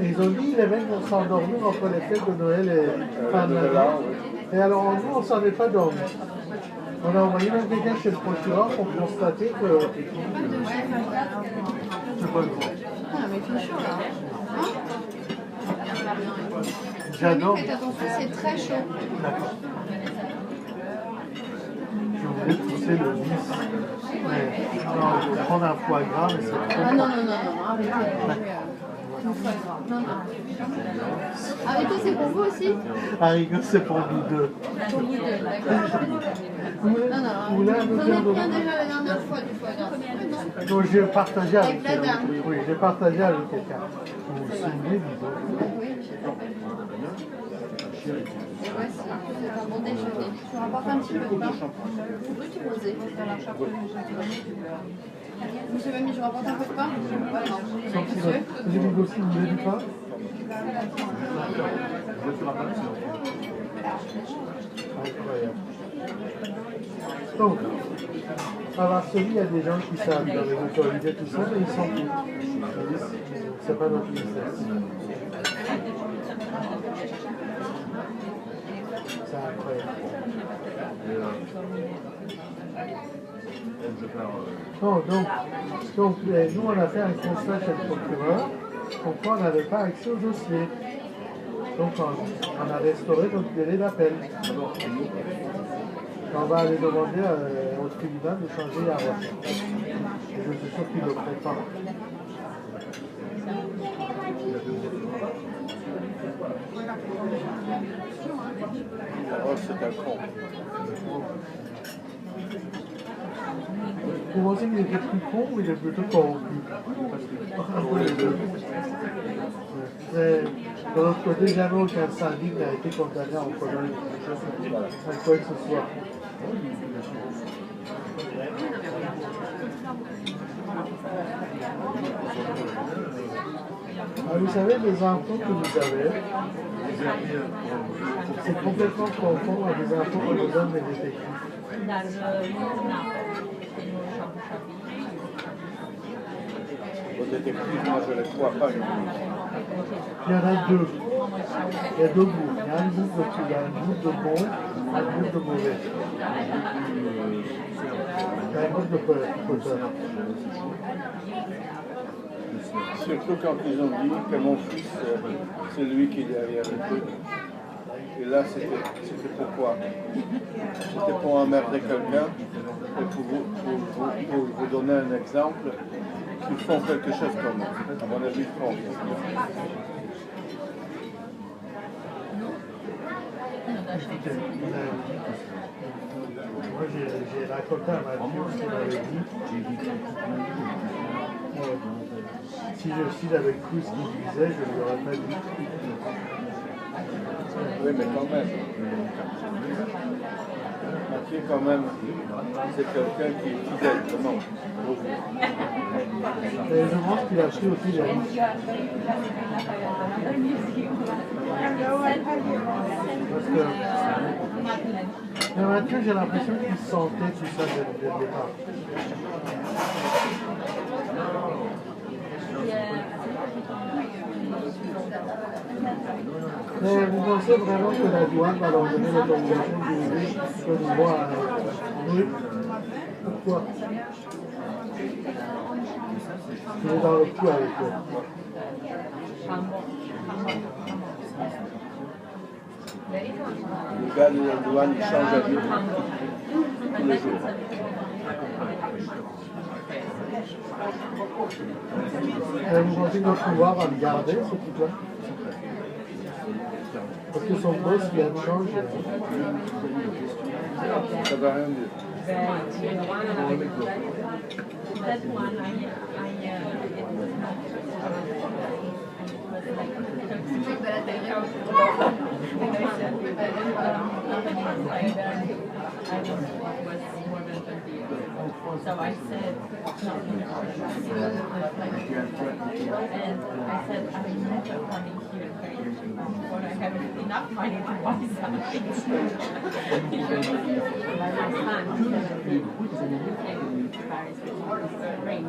Et ils ont dit les mecs vont s'endormir entre les fêtes de Noël et fin de l'année. Et alors nous on s'en est pas dormi. On a envoyé même quelqu'un chez le procureur pour constater que... C'est pas le bon. Ah, mais il fait chaud là. Hein? J'adore. Faites attention, c'est très chaud. D'accord. Je voulais pousser le 10. Mais non, je vais prendre un foie gras, mais c'est trop. Ah non, arrêtez. Non, non. Arrêtez, c'est pour vous aussi? Haricot, c'est pour nous deux. Pour vous deux, d'accord. Vous voulez un Vous en autre êtes bien déjà la dernière fois du foie gras. Non. Donc j'ai partagé avec Avec la dame. Oui, j'ai partagé avec quelqu'un. Vous vous souvenez du dos? Oui, je sais. Et voici, c'est un bon déjeuner. Je vous rapporte un petit peu de pain. Oui, tu posais. Monsieur Mamie, je rapporte un peu de pain? Sans petit peu. J'ai dit aussi, vous voulez du pain? Incroyable. Donc, à Varsovie, il y a des gens qui savent dans les autorités, tout ça, mais ils s'en foutent. C'est pas notre business. C'est incroyable. Non, donc, nous, on a fait un constat chez le procureur, pourquoi on n'avait pas accès au dossier. Donc, on a restauré notre délai d'appel. On va aller demander au tribunal de changer la recherche. Et je suis sûr qu'ils ne le feront pas. Oh, c'est un con. Vous pensez qu'il était plus con ou il est plutôt corrompu? Mais de l'autre côté, jamais aucun syndic n'a été condamné en Pologne à quoi que ce soit. Ah, vous savez, les infos que vous avez, c'est complètement conforme à des infos que nous donnent les détectives. Au détective, moi je ne les crois pas. Il y en a deux. Il y a deux groupes. Il y a un groupe de bons, un groupe de mauvais. Il y a un groupe de fauteurs. Surtout quand ils ont dit que mon fils, c'est lui qui est derrière le truc. Et là, c'était pourquoi? C'était pour emmerder quelqu'un et pour vous donner un exemple qu'ils font quelque chose comme moi. À mon avis, ils font. Moi, j'ai raconté à Mathieu ce qu'il m'avait dit. Si j'avais cru ce qu'il disait, je ne lui aurais pas dit. Oui, mais quand même. Mathieu, quand même, c'est quelqu'un qui est fidèle, vraiment. Et je pense qu'il a pris aussi la liste. Parce que mais Mathieu, j'ai l'impression qu'il sentait tout ça dès le départ. Mais vous pensez vraiment que la douane va leur donner l'autorisation d'ouvrir ce niveau à oui. Pourquoi? Il est dans le coup avec eux. Le gars de la douane, il change d'avis tous les jours. Vous pensez que notre pouvoir va le garder, ce type-là? Parce que son boss vient de changer. Ça ne va rien dire. So I said, no. And I said, I'm never coming here when I have enough money to buy something. My son, 17, came to Paris with his ring.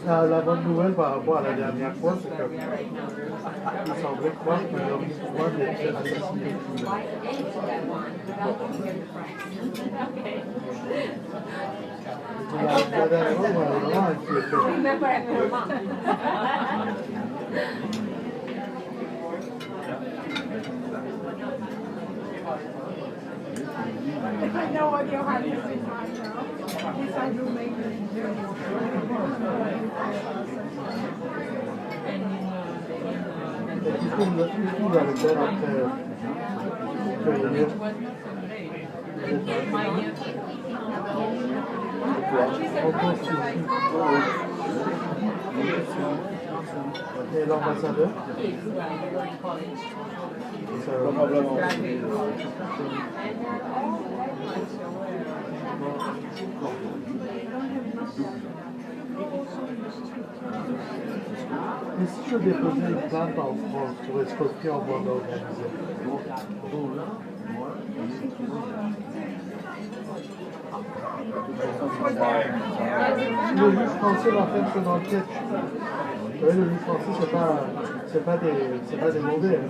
La bonne nouvelle par rapport à la dernière fois, c'est qu'il semblait croire que leur pouvoir était assassiné. La dernière fois, on m'a vraiment inquiété. I know what your heart is in mind now. This I do make it very Et du coup, le tout va le faire après. On constitue. Et l'ambassadeur? Probablement. Et si je déposais une plainte en France pour escroquerie en bande organisée? Le juge français va faire son enquête. Vous savez, le juge français, c'est pas des mauvais. Hein.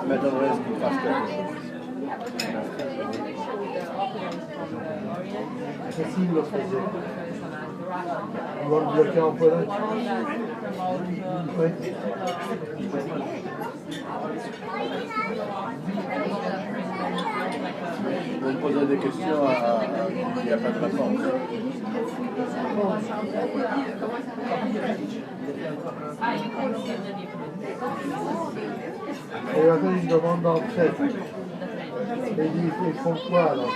m'étonnerait ce qu'il fasse quelque chose. Et s'il le faisait, ils vont le bloquer en Pologne. Oui. Vous me posez des questions, il n'y a pas de réponse. Et après, ils demandent d'entraide. Et ils font quoi alors?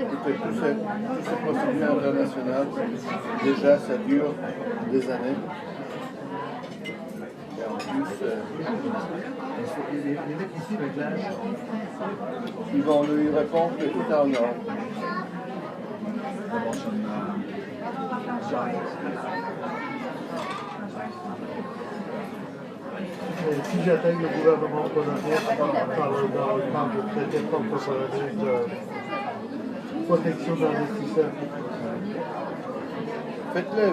Écoutez, toutes ces procédures internationales, déjà, ça dure des années. Et en plus, ils vont lui répondre que tout est en ordre. Et si j'attaque le gouvernement polonais dans le cadre de traité franco-polonais de protection d'investisseurs. Faites-le.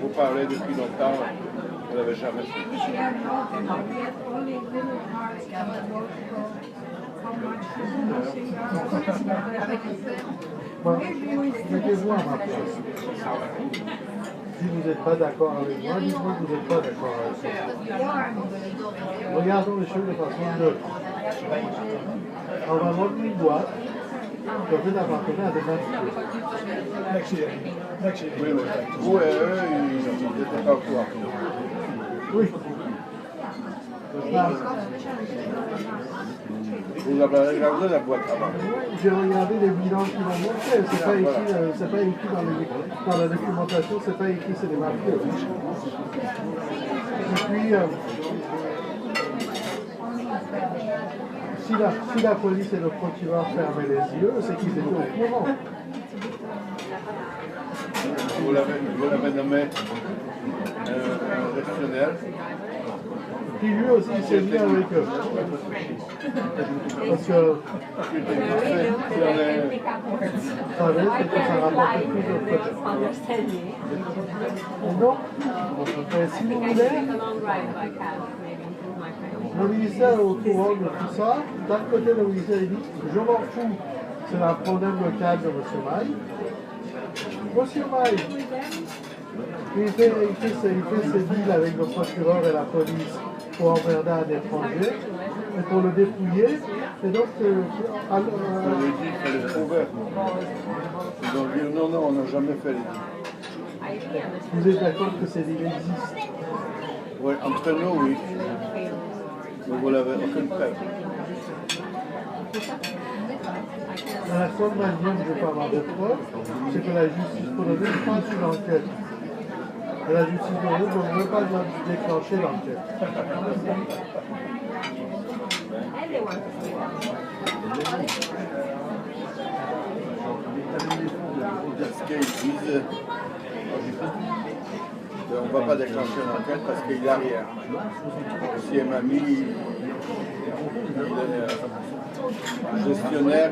Vous parlez depuis longtemps, vous ne l'avez jamais fait. Bon, mettez-vous à ma place. Si vous n'êtes pas d'accord avec moi, dites-moi que vous n'êtes pas d'accord avec moi. Regardons les choses de façon neutre. Normalement, une boîte peut appartenir à des instituts. Oui, oui. Vous et eux, ils n'étaient pas au courant. Oui. Vous avez regardé la boîte avant. J'ai regardé les bilans qu'ils m'ont montré. C'est pas écrit, dans la documentation, c'est pas écrit, c'est des marqués. Et puis, si la police et le procureur fermaient les yeux, c'est qu'ils étaient au courant. Vous l'avez nommé un gestionnaire. Puis lui aussi, il s'est mis avec eux. Parce que, vous savez, c'est que ça rapporte plus de côté. Donc, si vous voulez, le ministère est au courant de tout ça. D'un côté, le ministère dit, je m'en fous, c'est un problème local de M. Maille. M. Maille, il fait ses deals avec le procureur et la police pour emmerder un étranger et pour le dépouiller. Et donc, On lui dit qu'il fallait le prouver. Ils ont dit non, on n'a jamais fait les deals. Vous êtes d'accord que ces deals existent? Oui, entre nous, oui. Mais vous n'avez aucune preuve. La seule manière de ne pas avoir de preuves, c'est que la justice polonaise fasse une enquête. Et la justice polonaise ne veut pas déclencher l'enquête. Ce qu'ils disent, on ne va pas déclencher l'enquête parce qu'il n'a rien. Si un ami, il est gestionnaire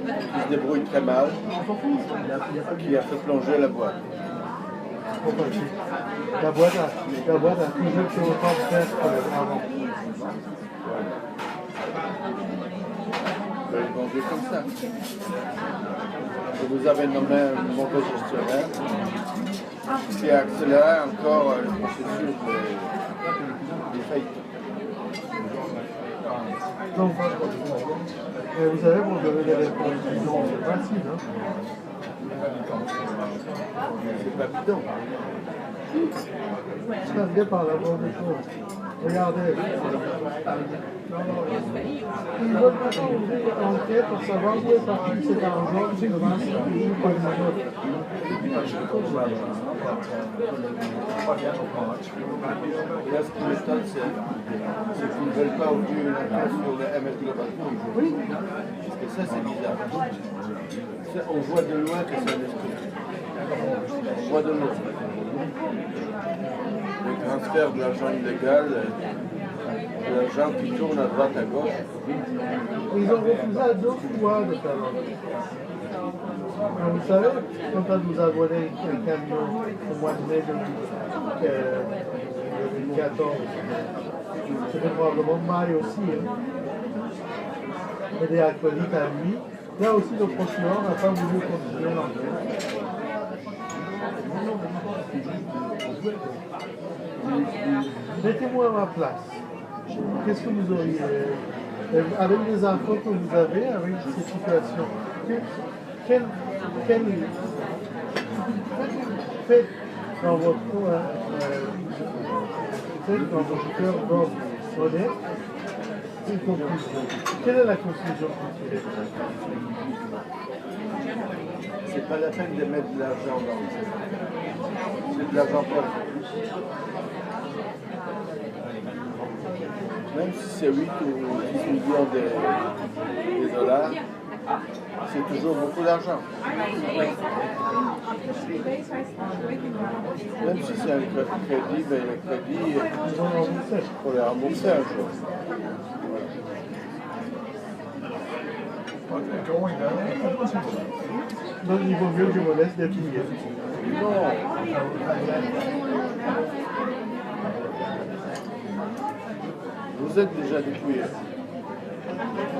qui se débrouille très mal, qui a fait plonger la boîte. La boîte a toujours fait autant de faire qu'avant. Ils vont dire comme ça. Et vous avez nommé un mauvais gestionnaire qui a accéléré encore le processus des faillites. Donc, vous savez, vous devez les réponses. Non, c'est facile. Hein? C'est pas bidon. Ça vient par la bonne des choses. Regardez. Ils veulent maintenant ouvrir l'enquête pour savoir où est parti cet argent qui devant ce pays comme les autres. Là, ce qui m'étonne, c'est qu'ils ne veulent pas ouvrir une enquête sur le MS Global. Oui. Parce que ça, c'est bizarre. On voit de loin que c'est un esprit. On voit de loin. Le transfert de l'argent illégal, l'argent qui tourne à droite, à gauche. Ils ont refusé à 2 fois de faire l'enquête. Vous savez, quand on nous a volé un camion au mois de mai 2014, c'était probablement Maille aussi. Hein. Et des alcooliques à lui. Là aussi, le procureur n'a pas voulu continuer l'enquête. Mettez-moi à ma place. Qu'est-ce que vous auriez, avec les infos que vous avez, avec ces situations, quel fait dans votre cœur d'homme honnête une conclusion? Quelle est la conclusion que vous tirez? C'est pas la peine de mettre de l'argent dans le système. C'est de l'argent perdu. Même si c'est 8 ou 10 millions de dollars, c'est toujours beaucoup d'argent. Même si c'est un crédit, ben le crédit, il faut le rembourser un jour. Donc il vaut mieux que je me laisse dépouiller. Non. Vous êtes déjà dépouillé.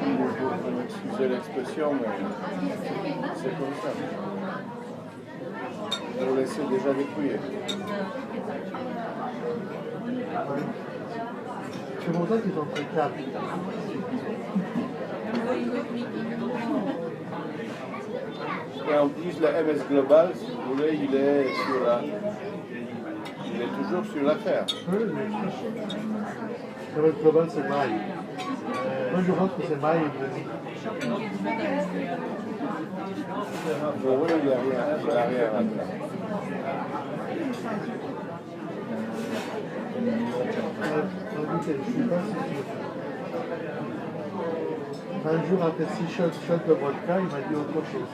Vous m'excusez l'expression, mais c'est comme ça. Vous vous laissez déjà dépouiller. C'est pour ça qu'ils sont très calmes. Et en plus, la MS Global, si vous voulez, il est toujours sur l'affaire. Oui, mais le MS Global, c'est Maille. Moi, je pense que c'est Maille et Brésil. Bon, oui, il n'y a rien à faire. Je ne suis pas si sûr. Un jour, après 6 shots de vodka, il m'a dit autre chose.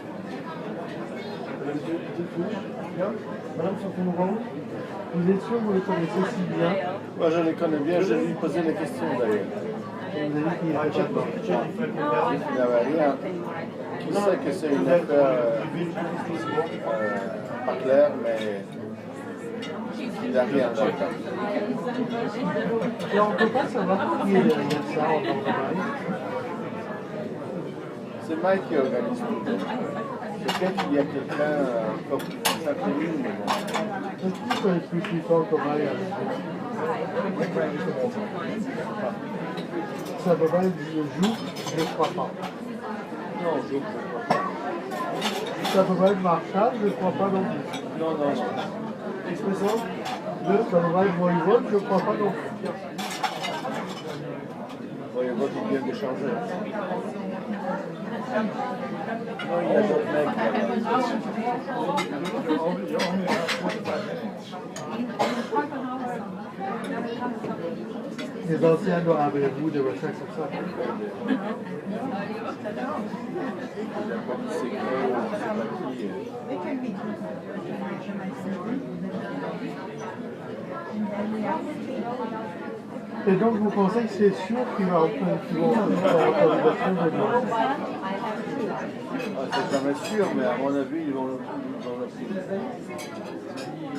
Madame Sophie-Mourant, vous êtes sûr que vous les connaissez si bien? Moi, je les connais bien, je lui posais des questions d'ailleurs. Vous avez dit qu'il n'avait pas de mort. Il n'avait rien. Qui sait que c'est une affaire pas claire, mais il n'a rien dans le temps. Et on ne peut pas savoir qui est derrière ça en tant que Maille. C'est Mike qui organise tout. Peut-être qu'il y a quelqu'un encore plus connu, mais bon. Est-ce que vous êtes plus puissant que Maille avec vous? Ça peut pas être je joue, je ne crois pas. Non, je ne crois pas. Ça peut pas être Marshall, je ne crois pas non plus. Non, non. Expression de ça peut pas être Voivode, je ne crois pas non plus. Voivode, il vient d'échanger. Non, il y a d'autres mecs. Les anciens doivent avec vous de recherche sur ça. Et donc vous pensez que c'est sûr qu'ils vont obtenir l'autorisation de nous? C'est jamais sûr, mais à mon avis, ils vont l'obtenir.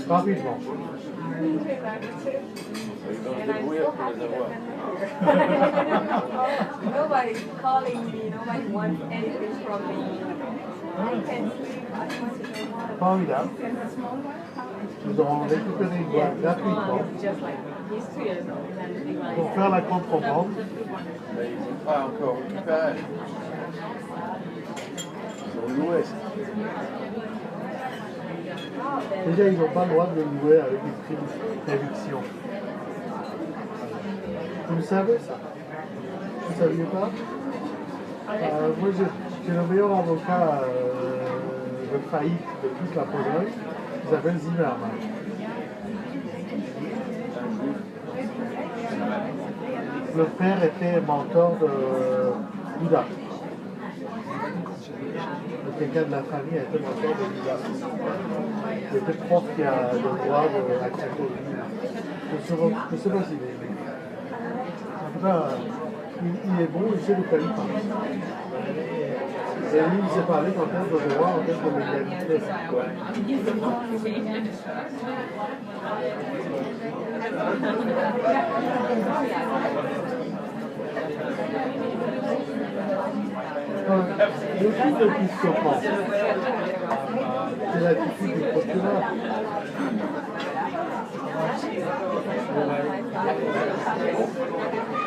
Rapidement. Ils vont se débrouiller pour les avoir. Nobody's calling me, nobody wants anything from me. I can sleep as much as I want. Formidable. Nous aurons récupéré une boîte gratuitement pour faire la contrebande. Mais ils n'ont pas encore récupéré. Ils ont loué. Déjà, ils n'ont pas le droit de le louer avec une prime d'éviction. Vous le savez ça? Vous ne saviez pas? Moi, j'ai le meilleur avocat de faillite de toute la Pologne. Il s'appelle Zimmerman. Le père était mentor de Bouddha. Quelqu'un de la famille a été mentor de Bouddha. Il était prof qui a le droit d'accepter le livre. Je ne sais pas s'il est. Enfin, il est bon, il sait de quoi il parle. Et lui, il sait parler en termes de droit, en termes de légalité. Le truc le plus choquant, c'est l'attitude du procureur.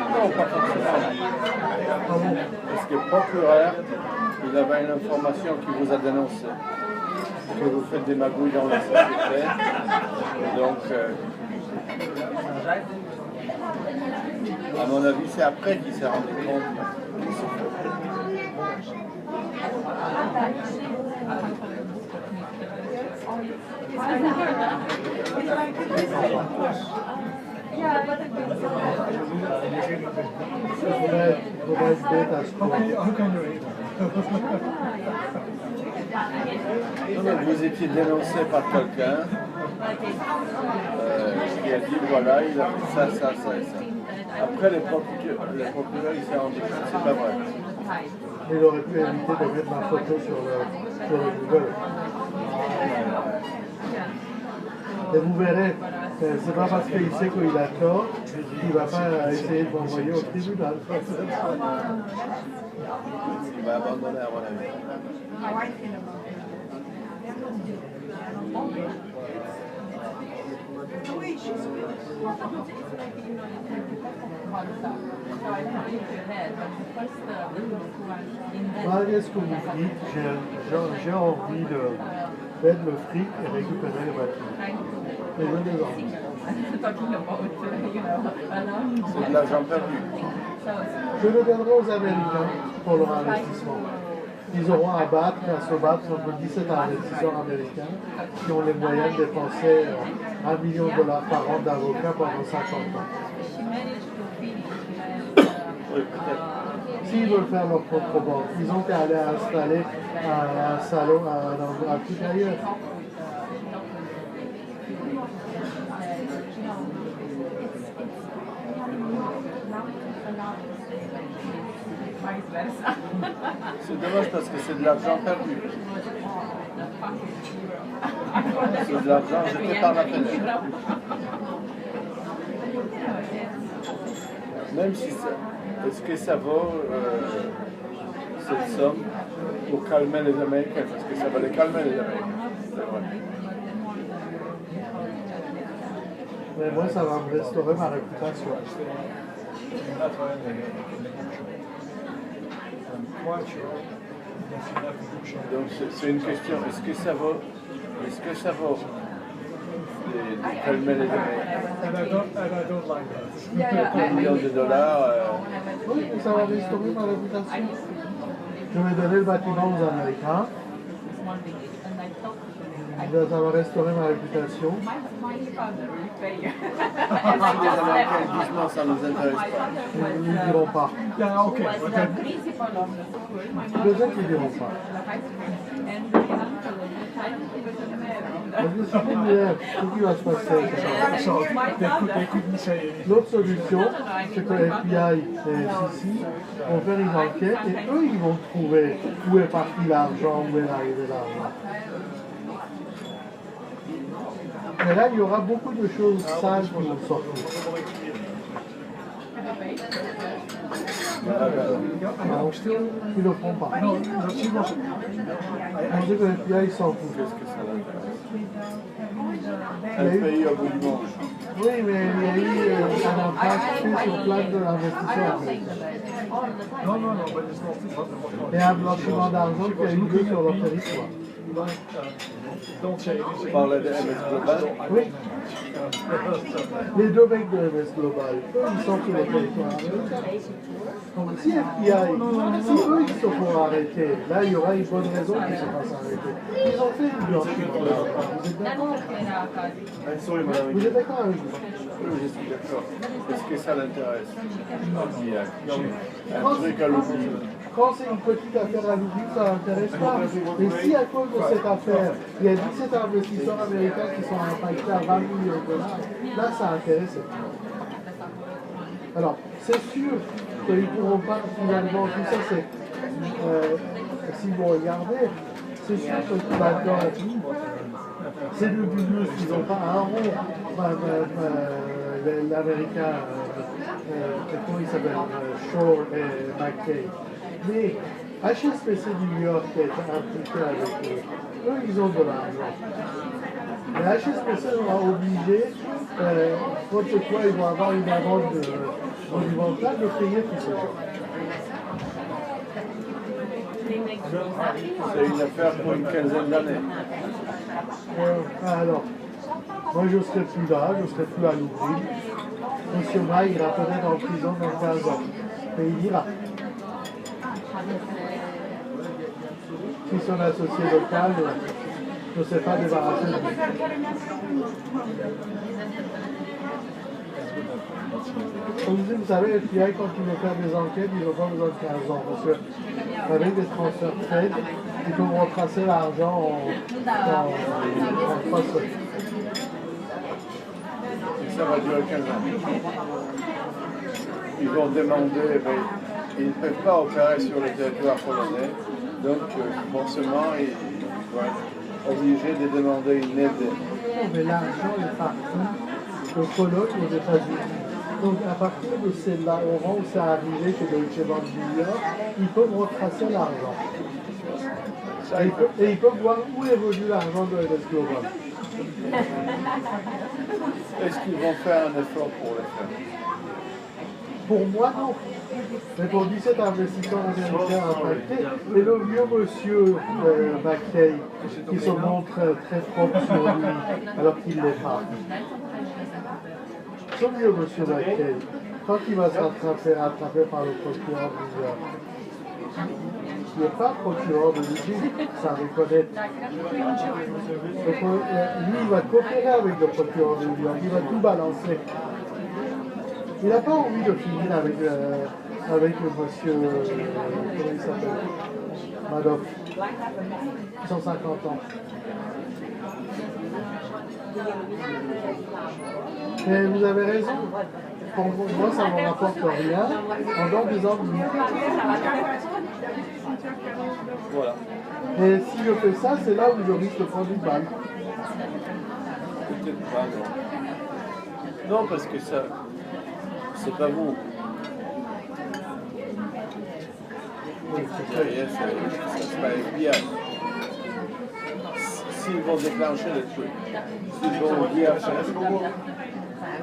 Non, pas forcément. Parce que le procureur, il avait une information qui vous a dénoncé. Que vous faites des magouilles dans la société. Donc, à mon avis, c'est après qu'il s'est rendu compte. Vous étiez dénoncé par quelqu'un qui a dit voilà, il a fait ça, ça, ça et ça. Après, le procureur il s'est rendu compte que c'est pas vrai. Il aurait pu éviter de mettre ma photo sur le Google. Et vous verrez, c'est pas parce qu'il sait qu'il a tort qu'il ne va pas essayer de m'envoyer au tribunal. Il va abandonner à mon avis. Malgré ce que vous dites, j'ai envie de mettre le fric et récupérer les bâtiments. Et je les envie. C'est de l'argent perdu. Je le donnerai aux Américains pour leur investissement. Ils auront à se battre contre 17 investisseurs américains qui ont les moyens de dépenser $1 million par an d'avocats pendant 50 ans. Oui, peut-être. S'ils veulent faire leur propre banque, ils ont qu'à aller installer un salon, un truc ailleurs. C'est dommage parce que c'est de l'argent perdu. C'est de l'argent jeté par la fenêtre. Même si ça... Est-ce que ça vaut cette somme pour calmer les Américains? Parce que ça va les calmer les Américains. C'est vrai. Mais moi, ça va me restaurer ma réputation. Donc c'est une question, est-ce que ça vaut de calmer les Américains? $1 million. Oui, ça va restaurer ma réputation. Je vais donner le bâtiment aux Américains. Ça va restaurer ma réputation. Si les Américains disent non, ça ne nous intéresse pas. Ils ne le diront pas. Je sais qu'ils ne diront pas. Parce que si vous dites, ce qui va se passer, l'autre solution, c'est que FBI et SEC vont faire une enquête et eux, ils vont trouver où est parti l'argent, où est arrivé l'argent. Mais là, il y aura beaucoup de choses sales qui vont sortir. Alors, ils ne le font pas. On dit que le FBI s'en fout. Qu'est-ce que ça va faire? Un pays au bout du monde. Oui, mais il y a eu un impact fait sur plein de l'investisseur. Et un blanchiment d'argent qui a eu lieu sur leur territoire. Tu parlais de MS Global? Oui. Les deux mecs de MS Global, eux, ils sont sur le territoire américain. Donc si FBI, si eux, ils se font arrêter, là, il y aura une bonne raison qu'ils se fassent arrêter. Ils ont fait du blanchiment d'argent. Vous êtes d'accord? Vous êtes d'accord avec vous? Oui, je suis d'accord. Est-ce que ça l'intéresse? Un truc à l'oubli. Quand c'est une petite affaire à l'oubli, ça n'intéresse pas. Mais si à cause de cette affaire, il y a 17 investisseurs américains qui sont impactés à $20 millions, là, ça intéresse. Alors, c'est sûr qu'ils ne pourront pas finalement, tout ça, c'est, si vous regardez, c'est sûr que maintenant, c'est le bus, ils n'ont pas un rond. L'américain, comment il s'appelle, Shaw et McKay. Mais HSBC New York est impliqué avec eux. Eux, ils ont de l'argent. Mais HSBC sera obligé, faute quoi, ils vont avoir une amende monumentale de payer tout ces gens. C'est une affaire pour une quinzaine d'années. Alors, moi je ne serai plus là, je ne serai plus à l'ouvrir. Monsieur May ira peut-être en prison dans 15 ans. Mais il ira. Si son associé local ne s'est pas débarrassé de lui. Vous savez, le FBI, quand il veut faire des enquêtes, ils n'ont pas besoin de 15 ans. Parce qu'avec des transferts de fait, ils peuvent retracer l'argent en 3 semaines. Et ça va durer 15 ans. Ils vont demander, mais ils ne peuvent pas opérer sur le territoire polonais, donc forcément, ils vont être obligés de demander une aide. Non, mais l'argent est parti au Pologne, aux États-Unis. Donc à partir de celle-là, au moment où c'est arrivé chez Deutsche Bank New York, ils peuvent retracer l'argent. Et ils peuvent voir où évolue l'argent de LS Global. Est-ce qu'ils vont faire un effort pour le faire? Pour moi, non. Mais pour 17 investisseurs américains impactés, et le vieux monsieur McKay, qui se montre très propre sur lui, alors qu'il ne l'est pas. Ce vieux monsieur McKay, quand il va se rattraper par le procureur de New York, il n'est pas procureur de l'usine, ça reconnaît. Donc, lui, il va coopérer avec le procureur de New York, il va tout balancer. Il n'a pas envie de finir avec le monsieur, comment il s'appelle, Madoff, 150 ans. Et vous avez raison, pour moi ça ne me rapporte rien, en dehors des ordres. Voilà. Et si je fais ça, c'est là où je risque de prendre une balle. Peut-être pas, non. Non, parce que ça, c'est pas vous. Derrière, c'est pas FBI. S'ils vont déclencher le truc, s'ils vont dire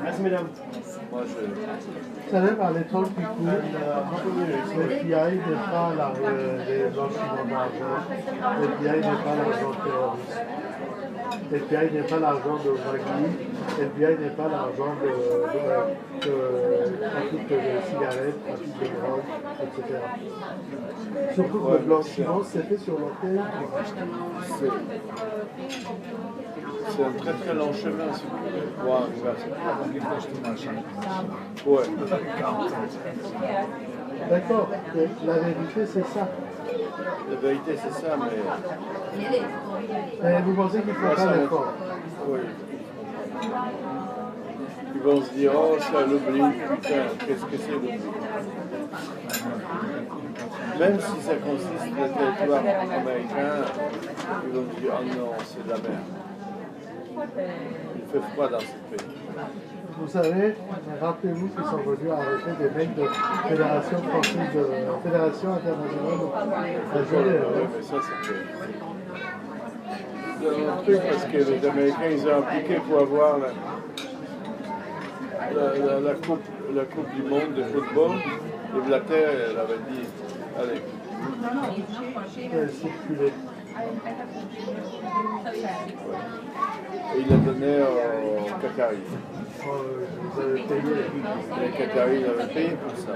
Merci, mesdames. moi je. Vous savez, par les temps qui courent, l'FBI n'est pas les blanchiments d'argent, l'FBI n'est pas l'argent terroriste. l'FBI n'est pas l'argent de Wagner, l'FBI n'est pas l'argent de trafic de cigarettes, trafic de drogue, etc. Surtout que le blanchiment s'est fait sur long terme. C'est un très très long chemin si vous voulez pour arriver à ça. Ouais. D'accord, mais la vérité c'est ça. La vérité c'est ça, mais. Et vous pensez qu'il faut pas l'effort? Oui. Ils vont se dire, oh c'est l'oubli, putain, qu'est-ce que c'est l'oubli? Même si ça consiste dans le territoire américain, ils vont se dire, oh non, c'est de la merde. Il fait froid dans ce pays. Vous savez, rappelez-vous qu'ils sont venus arrêter des mecs de Fédération française, de Fédération internationale de Genève. Oui, mais ça fait. C'est un truc parce que les Américains, ils ont appliqué pour avoir la coupe du monde de football. L'Angleterre, elle avait dit, allez. Circuler. Et il l'a donné aux Qataris. Vous avez payé. Les Qataris, ils avaient payé pour ça.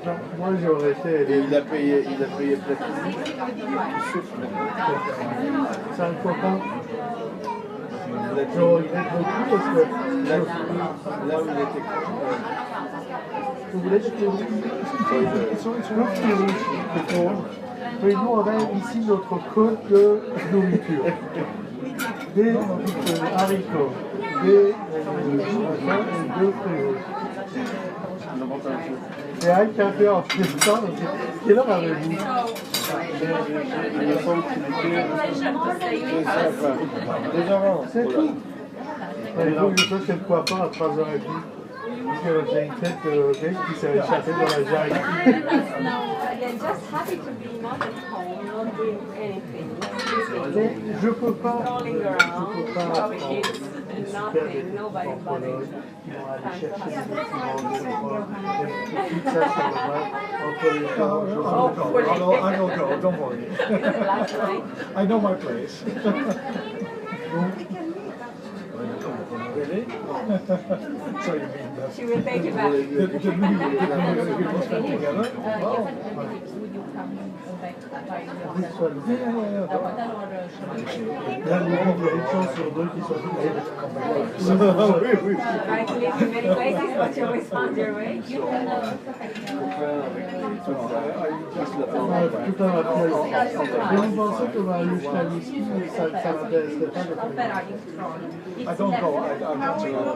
Non, moi j'aurais été. Et il a payé peut-être. C'est un copain. Je regrette beaucoup parce que. Là où il était. Vous voulez que je le petit rouge. Oui, nous on a ici notre code de nourriture. Des haricots, et deux créoles. Et un café en même temps. Quelle heure avez-vous? C'est tout. Il faut que je fasse le coiffeur à 3h30. Parce que j'ai une tête qui s'est échappée dans la jarre. They're just happy to be not at home, not doing anything. Je peux pas. Rolling around, probably kids, nothing, nobody's bothering. Qui vont aller chercher des documents, des tout ça, ça va entre les gens. I will go, don't worry. Last night. I know my place. Really? So you mean that? She will take it back. Did we spend together? Would you come back by yourself? Yeah. Là, il y a une chance sur deux qui sont Try to live in many places, but you always found your way. tout un appel. Et vous pensez qu'on va aller jusqu'à Whisky, ça m'intéresserait pas de faire. I don't go. I'm not sure.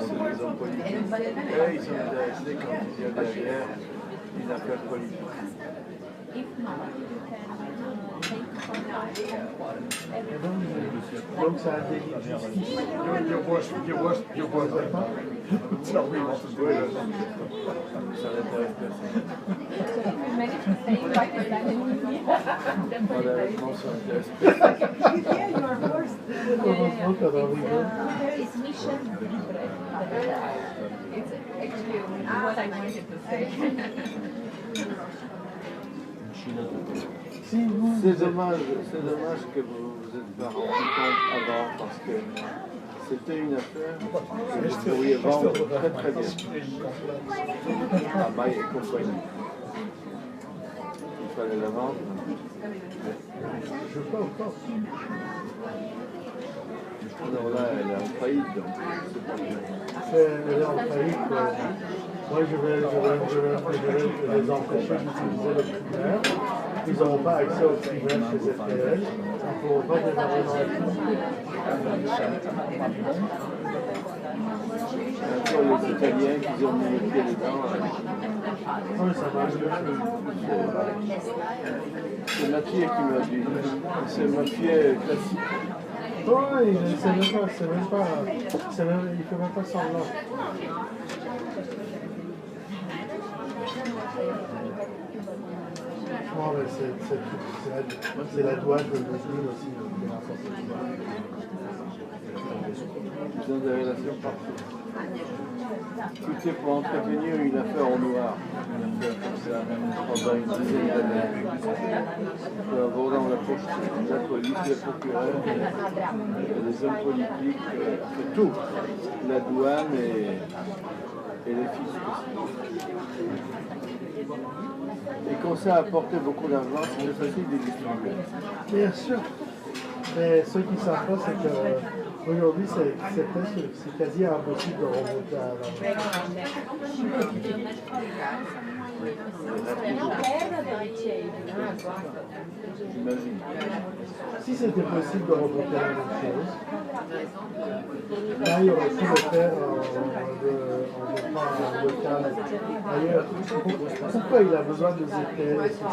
Là, ils sont intéressés quand il y a derrière une affaire politique. Donc ça a des justices. Your worst. Tell me what to do. Ça n'intéresse personne. Malheureusement, ça n'intéresse Heureusement qu'on a rigolé. It's mission. It's actually what I wanted to say. Si vous... C'est dommage que vous vous êtes pas rendu compte avant parce que c'était une affaire que vous pourriez vendre très très bien à Maille et compagnie. Il fallait la vendre. Je peux encore. Alors là, elle est en faillite, donc c'est pas bien. Elle est en faillite. Moi, je vais les empêcher d'utiliser le primaire. Ils n'auront pas accès au primaire chez ZPL. Ils ne pourront pas démarrer dans la cour. Encore les Italiens qui ont mis les pieds dedans. Oui, ça marche. C'est ma fille qui m'a dit. C'est ma fille classique. Oui, il ne fait même pas semblant. Non, mais c'est la douane de l'usine aussi. Ils ont des relations partout. Tout est pour entretenir une affaire au noir. Une affaire comme ça, pendant une dizaine d'années. On peut avoir dans la poche la police, les procureurs, les hommes politiques, tout. La douane et les fiscs aussi. Et quand ça a apporté beaucoup d'argent, c'est facile de distribuer. Bien sûr. Mais ceux qui ne savent pas, c'est qu'aujourd'hui, c'est quasi impossible de remonter à la J'imagine. Si c'était possible de remonter à la même chose, là, il aurait pu le faire en local ailleurs. Pourquoi il a besoin de ZTL et ceci?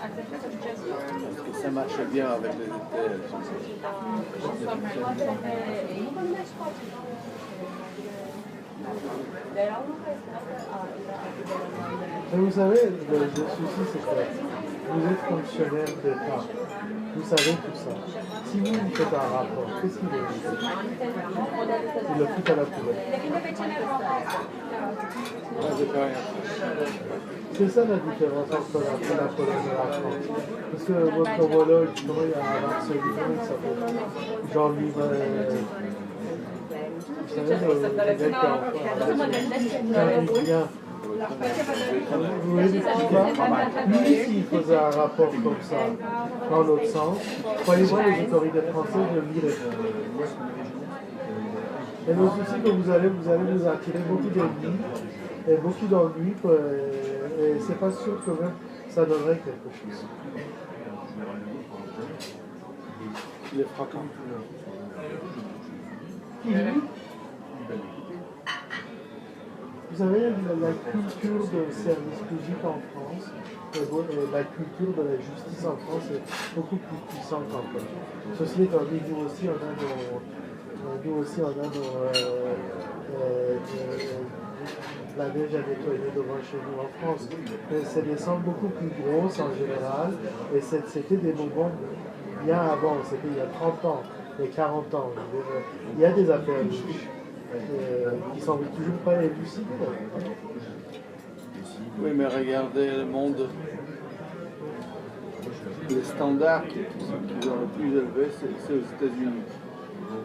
Parce que ça marche bien avec les ETL. Mais vous savez, le souci, c'est que vous êtes fonctionnaire d'État. Vous savez tout ça. Si vous faites un rapport, qu'est-ce qu'il veut dire? Il le fout à la poubelle. C'est ça la différence entre la Pologne et la France. Parce que votre homologue, comment il y a un Varsovie, comment il s'appelle? Jean-Louis vous savez, le mec qui est en vous voyez les petits gars, lui, s'il faisait un rapport comme ça, dans l'autre sens, croyez-moi, les autorités françaises le liraient. Et le souci que vous allez vous attirer beaucoup d'ennemis et beaucoup d'ennuis, et c'est pas sûr que même ça donnerait quelque chose. Il est frappant. Vous savez, la culture de service public en France, la culture de la justice en France est beaucoup plus puissante qu'en France. Ceci étant dit, nous aussi on a la neige à nettoyer devant chez nous en France. Mais c'est des centres beaucoup plus grosses en général, et c'était des moments bien avant, c'était il y a 30 ans, il y a 40 ans. Il y a des affaires louches qui ne semblent toujours pas élucidées. Oui, mais regardez le monde. Les standards qui sont les plus élevés, c'est aux États-Unis.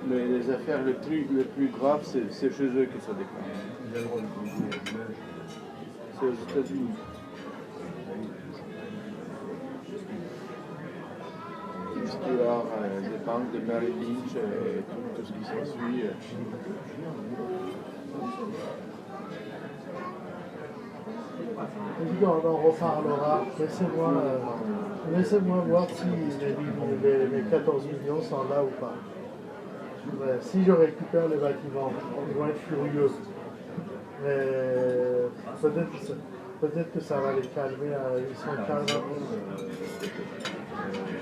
Mais les affaires les plus graves, c'est chez eux que ça déconne. C'est aux États-Unis. L'histoire des banques de Merrill Lynch et tout ce qui s'ensuit. On en reparlera. Laissez-moi voir si les 14 millions sont là ou pas. Ouais, si je récupère les bâtiments, ils vont être furieux. Mais peut-être que ça va les calmer. Ils sont calmes.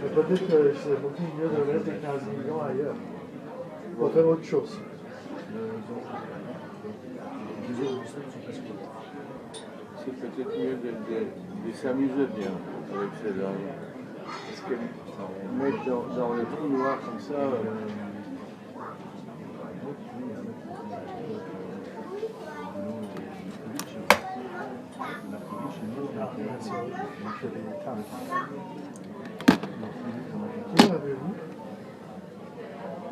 Mais peut-être que c'est beaucoup mieux de mettre les 15 millions ailleurs. Pour faire autre chose. C'est peut-être mieux de s'amuser bien avec ces armes. Parce que mettre dans le trou noir comme ça. Qui avez-vous?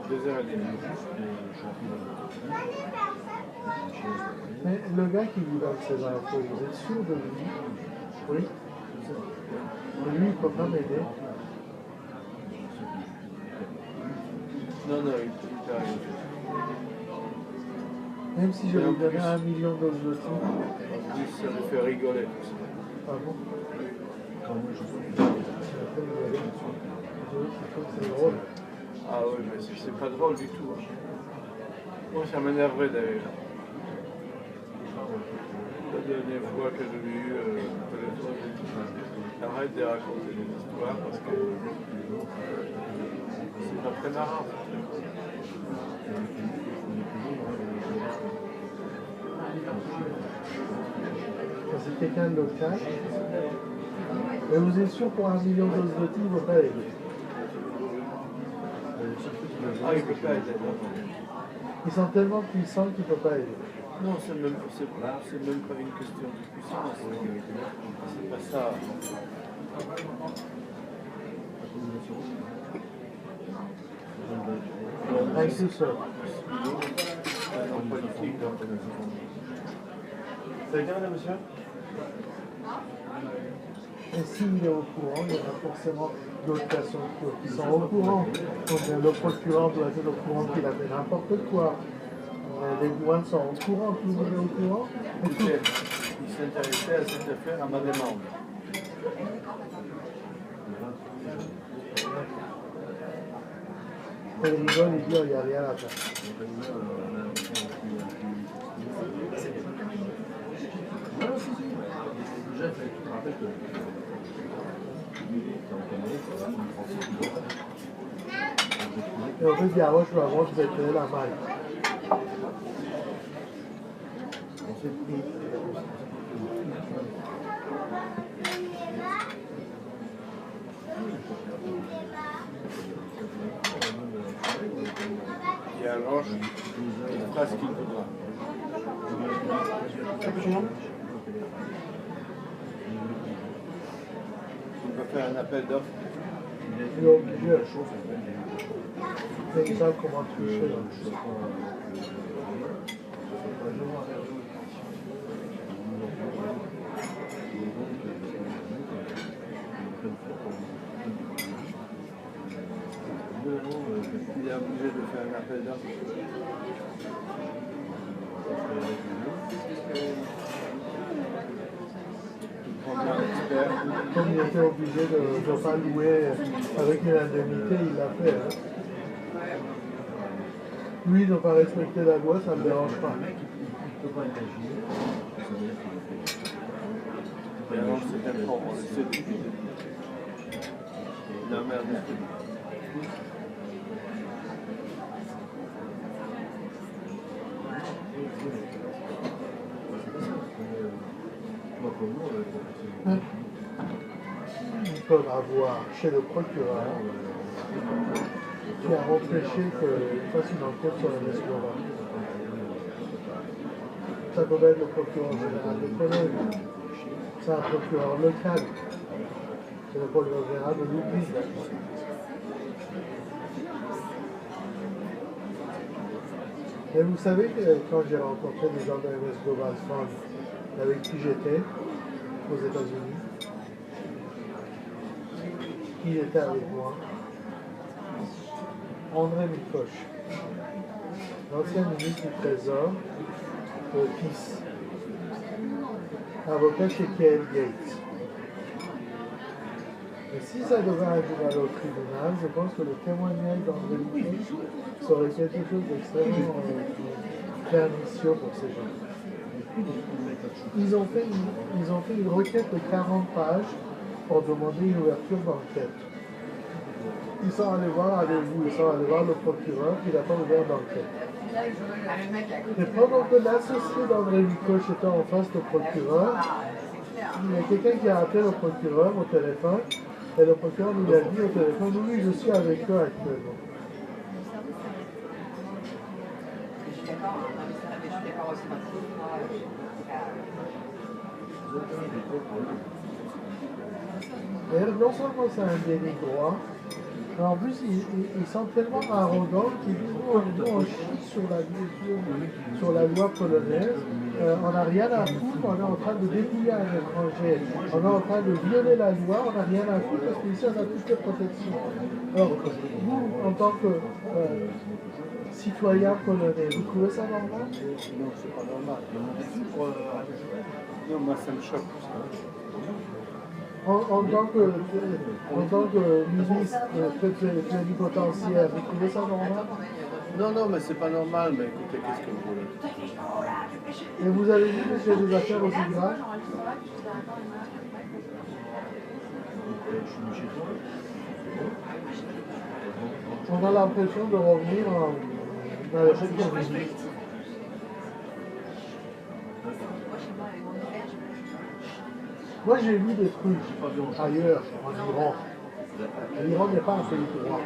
2h30. Mais le gars qui vous donne ces infos, vous êtes sûr de lui? Oui. Lui, il ne peut pas m'aider. Non, il t'a rien. Même si je lui donnais 1 million de zloty. En plus, ça me fait rigoler. Ah bon? C'est drôle. Ah oui, mais c'est pas drôle du tout. Moi, ça m'énerverait d'ailleurs. La dernière fois que je l'ai eu au téléphone, arrête de raconter des histoires parce que c'est pas très marrant. C'est quelqu'un de local. Mais vous êtes sûr pour 1 million de zloty, il ne va pas aider? Ah, il ne peut pas aider. Ils sont tellement puissants qu'il ne peut pas aider. Non, c'est même pas une question de puissance. C'est pas ça. Avec tout seul. En politique, donc. Ça a été, madame, monsieur? Et s'il est au courant, il y aura forcément d'autres personnes qui sont au courant. Donc le procureur doit être au courant qu'il a fait n'importe quoi. Les douanes sont au courant, tout le monde est au courant. Il s'intéressait à cette affaire à ma demande. Et il rigole, il dit, il n'y a rien à faire. Et en fait, il y a Roche, je vais être la maille. Et alors, il fera ce qu'il voudra. Il va faire un appel d'offres. Il est obligé. C'est ça comment toucher. Il est obligé de faire un appel d'offres. Il prendra un expert. Comme il était obligé de ne pas louer avec une indemnité, il l'a fait. Hein. Lui, ne pas respecter la loi, ça ne me dérange pas. Et alors, c'est un on essaie de vider. La merde. Ils peuvent avoir chez le procureur qui a empêché qu'il fasse une enquête sur la Slovaque. Ça peut être le procureur général de Pologne. C'est un procureur local. C'est le procureur général de Lublin. Et vous savez que quand j'ai rencontré des gens de MS Global Fund avec qui j'étais aux États-Unis, qui était avec moi, André Mikoch, l'ancien ministre du Trésor, PiS, avocat chez KL Gates. Et si ça devait aller au tribunal, je pense que le témoignage d'André Mikoch serait quelque chose d'extrêmement pernicieux pour ces gens. Ils ont fait une requête de 40 pages pour demander une ouverture d'enquête. Ils sont allés voir le procureur qui n'a pas ouvert d'enquête. Et pendant que l'associé d'André Mikoch était en face du procureur, il y a quelqu'un qui a appelé le procureur au téléphone et le procureur nous a dit au téléphone, oui, je suis avec eux actuellement. Et non seulement c'est un délit droit, mais en plus ils sont tellement arrogants qu'ils disent nous on chie sur la loi polonaise, on n'a rien à foutre, on est en train de dépouiller un étranger, on est en train de violer la loi, on n'a rien à foutre parce qu'ici on a toutes les protections. Alors vous, en tant que citoyen polonais, vous trouvez ça normal? Non, c'est pas normal. Non, moi ça me choque. En tant que ministre plénipotentiaire, vous trouvez ça normal? Non, mais c'est pas normal, mais écoutez, qu'est-ce que vous voulez? Et vous avez vu que j'ai des affaires aussi graves? On a l'impression de revenir dans l'époque d'origine. Moi j'ai vu des trucs ailleurs, en Iran. L'Iran n'est pas un pays droit.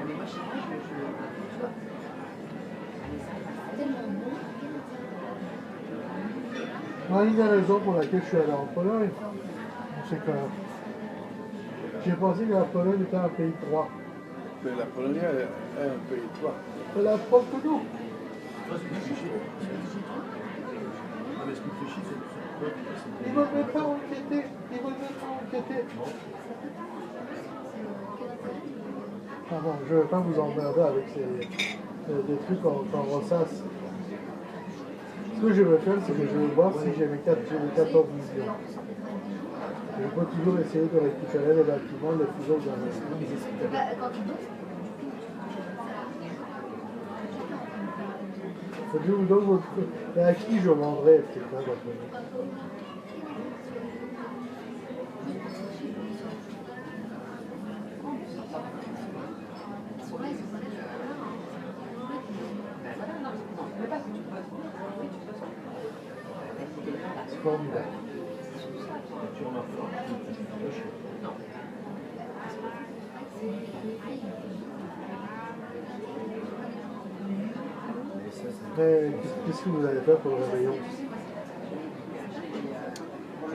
Une des raisons pour laquelle je suis allé en Pologne, c'est que j'ai pensé que la Pologne était un pays droit. Mais la Pologne est un pays droit. C'est la preuve que non. Ils ne veulent même pas enquêter. Ah bon, je ne vais pas vous emmerder avec des trucs qu'on ressasse. Ce que je vais faire, c'est que je vais voir si j'ai les 14 millions. Je peux toujours essayer de récupérer les bâtiments les plus hauts d'investissement. Je vous donne votre... Et à qui je vendrai, etc. C'est formidable. Qu'est-ce que vous allez faire pour le réveillon?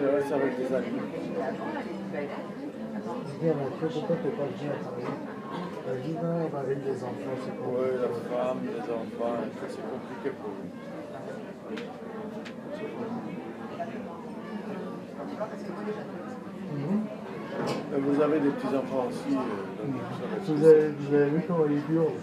Je reste avec des amis. Bien, Mathieu, pourquoi tu n'es pas venu à Paris? Vas-y, on va avec les enfants, c'est compliqué. Oui, la femme, les enfants, c'est compliqué pour eux. Vous avez des petits-enfants aussi. Vous avez vu comment ils hurlent?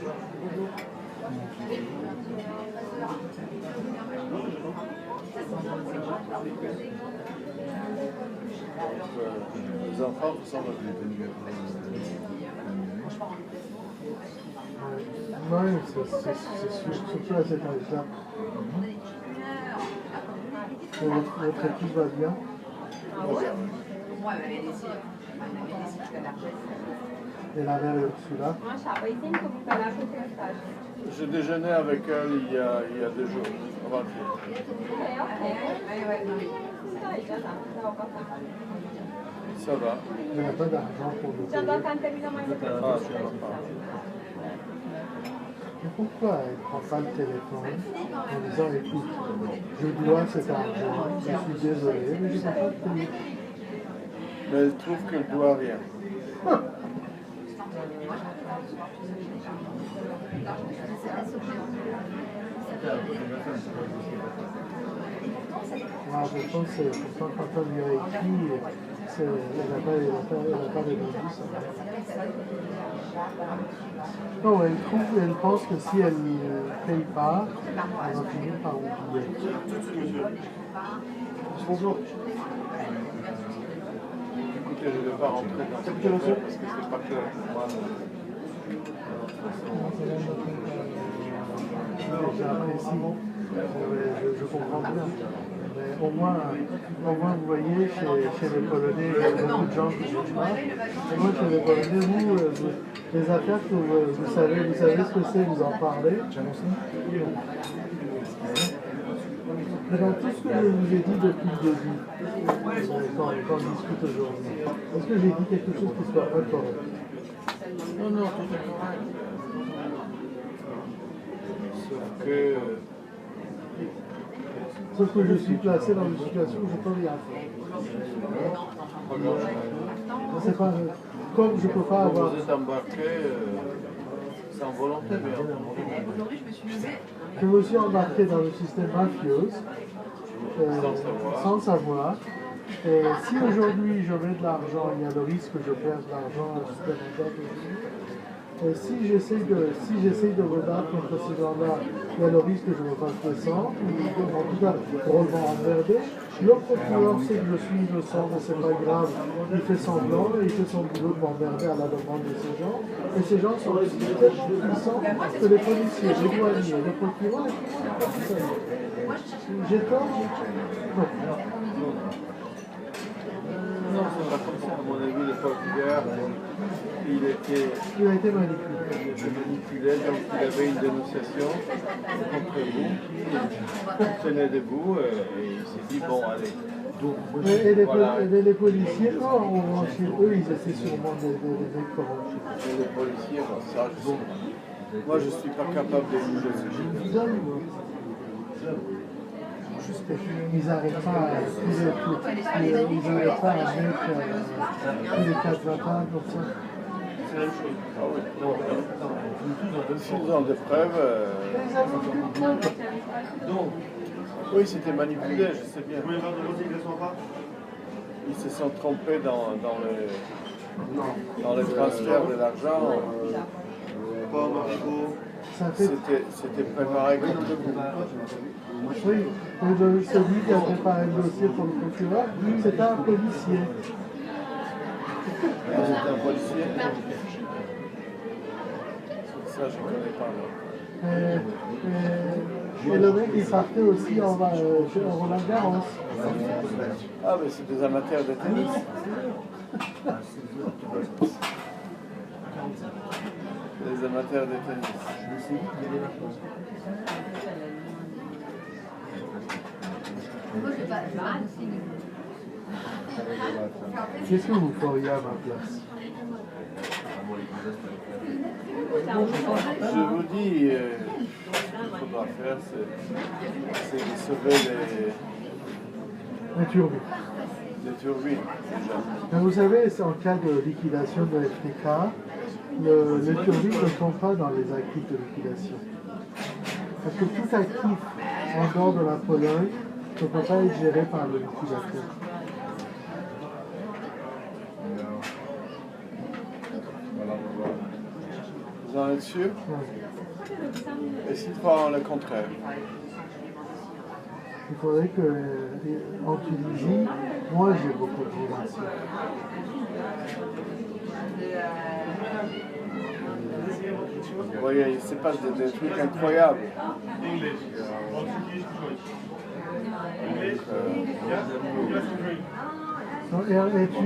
Les enfants ressemblent à des Oui, c'est surtout à cet âge-là. Votre équipe va bien? Et la mère Ursula? Je déjeunais avec elle il y a 2 jours, avant-hier. Ça va. Elle n'a pas d'argent pour nous payer. Ah, je ne vois pas. Mais pourquoi elle ne prend pas le téléphone en disant écoute, je dois cet argent, je suis désolé, mais je ne peux pas te payer. Mais elle trouve qu'elle ne doit rien. Moi, je pense que pourtant quand on lui a écrit, elle n'a pas répondu ça. Non, elle pense que si elle ne paye pas, elle va finir par oublier. Bonjour. Écoutez, je ne vais pas rentrer dans cette question parce que c'est pas clair pour moi. J'apprécie, je comprends bien. Mais au moins vous voyez, chez les Polonais, il y a beaucoup de gens qui ne savent pas. Et moi, chez les Polonais, vous, les affaires que vous savez ce que c'est, vous en parlez. Mais dans tout ce que je vous ai dit depuis le début, quand on discute aujourd'hui, est-ce que j'ai dit quelque chose qui soit pas correct? Non, non, tout est correct. Sauf que je suis placé dans une situation où je ne peux rien faire. C'est pas comme je ne peux pas avoir. Vous êtes embarqué sans volonté, mais je me suis embarqué dans le système mafieux sans savoir. Et si aujourd'hui je mets de l'argent, il y a le risque que je perde de l'argent supplémentaire. Et si j'essaie de me battre contre ces gens-là, il y a le risque que je me fasse descendre, ou en tout cas drôlement emmerdé. Le procureur sait que je suis innocent, mais c'est pas grave, il fait semblant et il fait son boulot de m'emmerder à la demande de ces gens. Et ces gens sont aussi puissants que les policiers, les douaniers, le procureur et tout le monde. J'ai tort? Non. non, c'est pas comme ça. À mon avis, le procureur, il a été manipulé. Il était manipulé, donc il avait une dénonciation contre vous. Il tenait debout et il s'est dit bon, allez. Et les policiers, eux, ils étaient sûrement des mecs corrompus. Et les policiers, bon, ça, je sais. Moi, je ne suis pas capable de juger ce genre. Ils n'arrêtent pas à mettre tous les 4 matins comme ça. Ah oui. S'ils ont des preuves. Oui, c'était manipulé, je sais bien. Ils se sont trompés dans les transferts de l'argent. C'était préparé comme de vous. Oui, et celui qui a préparé le dossier pour le procureur, c'était un policier. C'était un policier. Ça, je ne connais pas. Et le mec, il partait aussi en Roland-Garros. Ah, mais c'est des amateurs de tennis. Les amateurs de tennis. Qu'est-ce que vous feriez à ma place? Je vous dis, ce qu'il faudra faire, c'est de sauver les turbines. Les turbines, déjà. Mais vous savez, c'est en cas de liquidation de FTK, les turbines ne sont pas dans les actifs de liquidation. Parce que tout actif en dehors de la Pologne ne peut pas être géré par le liquidateur. Vous en êtes sûr? Et s'il faut le contraire? Il faudrait que, en Tunisie, moi j'ai beaucoup de relations. Vous voyez, il se passe des trucs incroyables.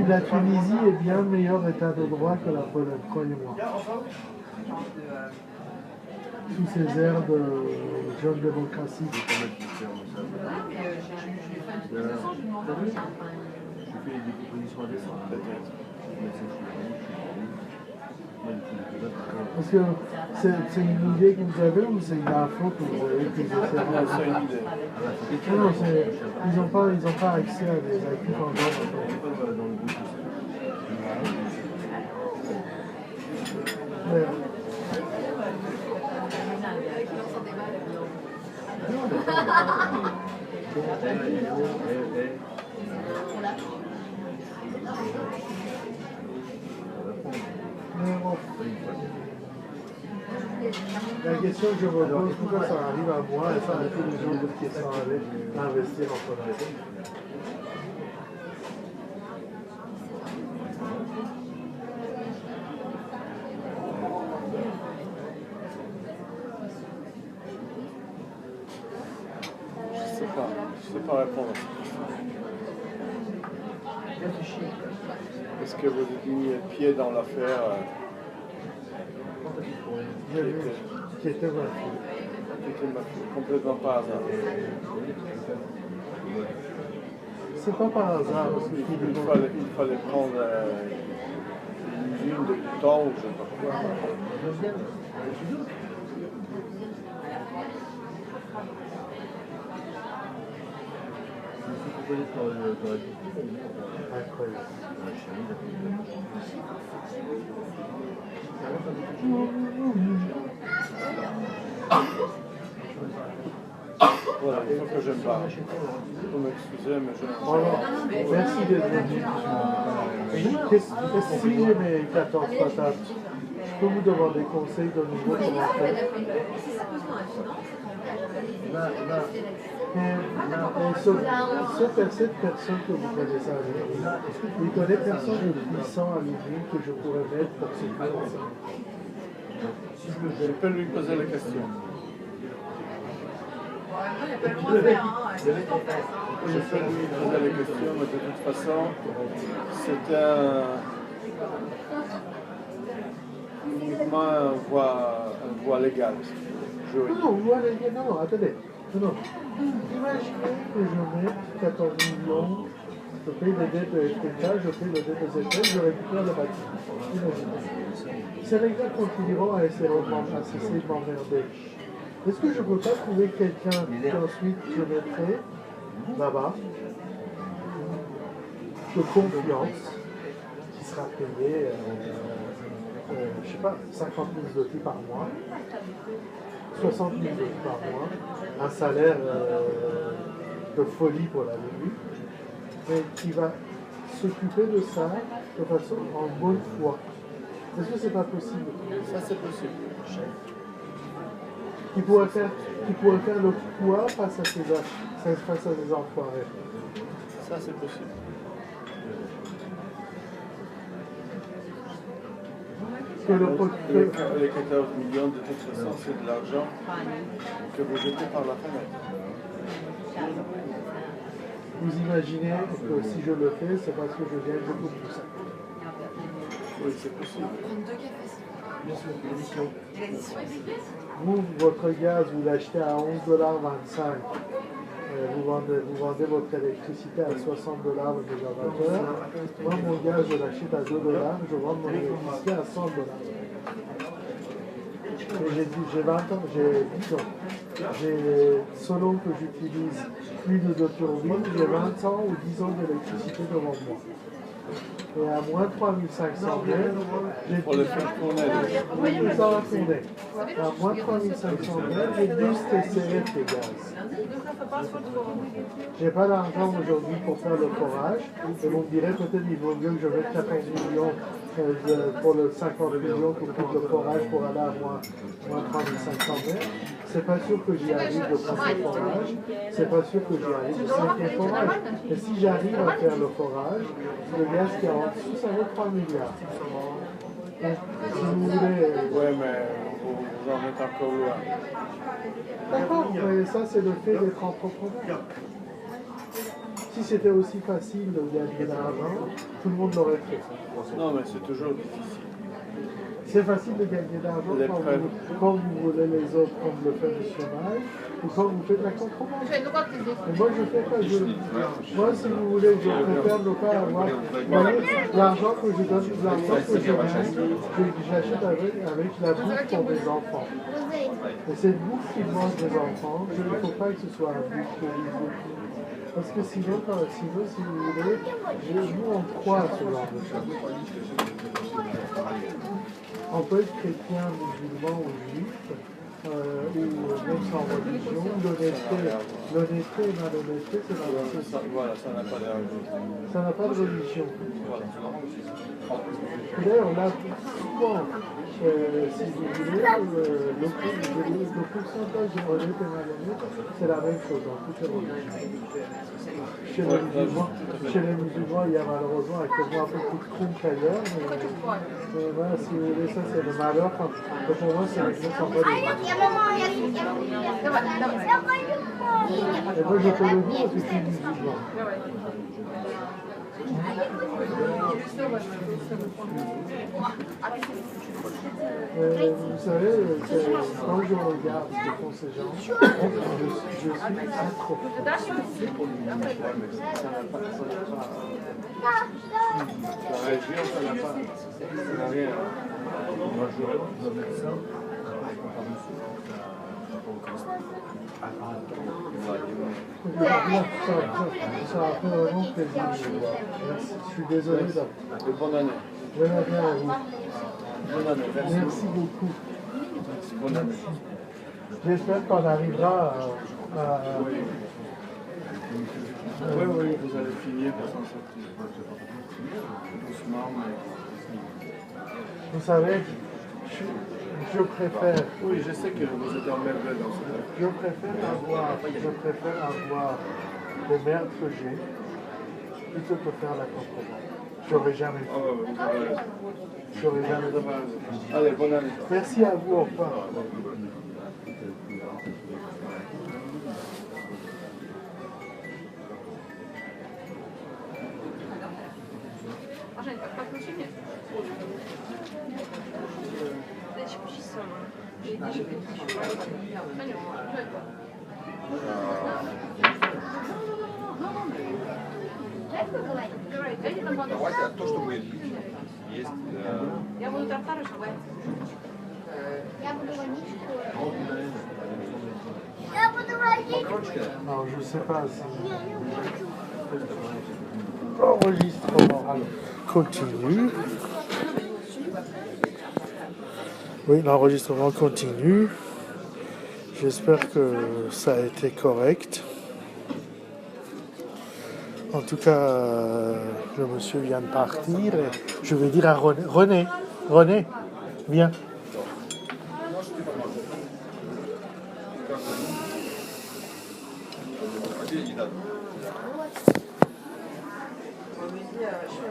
La Tunisie est bien meilleur état de droit que la Pologne, croyez-moi. Sous ces airs de jeune démocratie. Parce que c'est une idée que vous avez ou c'est une info que vous avez que vous avez? Non, c'est une idée. Non, ils n'ont pas accès à des actifs en Europe. La question que je me pose, pourquoi ça arrive à moi et ça à tous les autres qui sont allés investir en Pologne? Je sais pas répondre à ça. Est-ce que vous avez mis le pied dans l'affaire Qui était ma fille, complètement par hasard? C'est pas par hasard, parce que Il fallait prendre une usine de coton ou je sais pas quoi. Voilà, il faut que je me parle. Vous m'excusez, mais je... Merci d'être venu. Si j'ai mes 14 patates, je peux vous demander conseil de nouveau comment faire. Sauf cette personne que vous connaissez à l'usine, il connaît personne de puissant à l'usine que je pourrais mettre pour ce conseil. Je peux lui poser la question. Je peux lui poser la question, mais de toute façon, c'est uniquement une voie légale. Non, attendez. Non. Imaginez que je mette 14 millions, je paye les dettes de FTK, je paye les dettes de ZF, je récupère le bâtiment. Imaginez. Ces gars continueront à essayer de m'emmerder. Est-ce que je ne peux pas trouver quelqu'un qui ensuite je mettrai là-bas de confiance qui sera payé, je ne sais pas, 50 000 zloty par mois, 60 000 zloty par mois, un salaire de folie pour la vie, mais qui va s'occuper de ça de façon en bonne foi. Est-ce que c'est pas possible? Ça, c'est possible. Qui pourrait faire le poids face à ces enfoirés. Ça, c'est possible. Les 14 millions, de toute façon, c'est de l'argent que vous jetez par la fenêtre. Vous imaginez que si je le fais, c'est parce que je gagne beaucoup de tout ça. Oui, c'est possible. Vous, votre gaz, vous l'achetez à 11,25 $. Vous vendez votre électricité à 60 $ le mégawattheure. Moi, mon gaz, je l'achète à 2 $, je vends mon électricité à 100 $. Et j'ai 20 ans, j'ai 10 ans. Selon que j'utilise plus de 2 turbines, j'ai 20 ans ou 10 ans d'électricité devant moi. Et à moins 3500 mètres, j'ai pour le faire tourner. Dans la tournée. À moins 3500 mètres, j'ai 12 TCF de gaz. J'ai pas d'argent aujourd'hui pour faire le forage. Et vous me direz peut-être qu'il vaut mieux que je mette 14 millions pour le 50 millions pour tout le forage pour aller à moins 3500 mètres. C'est pas sûr que j'y arrive de premier forage. C'est pas sûr que j'y arrive de cinquième forage. Et si j'arrive à faire le forage, le gaz qui est en dessous, ça vaut 3 milliards. Si vous voulez. Ouais, mais vous en êtes encore loin. D'accord, mais ça c'est le fait d'être entrepreneur. Si c'était aussi facile de gagner de l'argent, tout le monde l'aurait fait. Non, mais c'est toujours difficile. C'est facile de gagner de l'argent quand vous voulez les autres, comme le fait le chômage, ou quand vous faites de la contrebande. Et moi, je fais pas. Moi, si vous voulez, je préfère ne pas avoir. Vous voyez, l'argent que je donne, l'argent que je gagne, j'achète avec la bouffe pour mes enfants. Et cette bouffe qui mange des enfants, il ne faut pas que ce soit un bouffe que vous. Parce que sinon, si vous voulez, nous on croit à ce genre de choses. On peut être chrétien, musulman ou juif, ou même sans religion. L'honnêteté et malhonnêteté, c'est la même chose. Voilà, ça n'a pas de religion. Ça n'a pas de religion. D'ailleurs, là, souvent, si vous voulez, le pourcentage de honnête et malhonnête, c'est la même chose dans toutes les religions. Chez les musulmans, il y a malheureusement actuellement un peu plus de cons qu'ailleurs, mais voilà, si vous voulez, ça c'est le malheur. Pour moi, c'est les gens sont pas des malheurs. Et moi, je peux le dire parce que je suis musulman. Vous savez, quand je regarde ce que font ces gens, je suis trop. La région, ça n'a rien. Moi, je médecin. Ça a fait vraiment plaisir. Merci. Je suis désolé. Et bonne année. Bonne année à vous. Bonne année. Merci beaucoup. Bonne année. J'espère qu'on arrivera à... Oui, vous allez finir par s'en sortir. Doucement, mais... Vous savez, je préfère... Oui, je sais que vous êtes emmerdé dans ce cas. Je préfère avoir les merdes que j'ai plutôt que faire la contrebande. J'aurais jamais fait. Oh, vous avez raison. J'aurais jamais fait. Allez, bonne année. Merci à vous, enfin. Давайте, а то, что будет пить, есть... Я буду тартары шагать. Я буду водичку. Я буду водичку. Non, je sais pas si... L'enregistrement continue. Oui, l'enregistrement continue. J'espère que ça a été correct. En tout cas, le monsieur vient de partir. Et je vais dire à René, René, viens.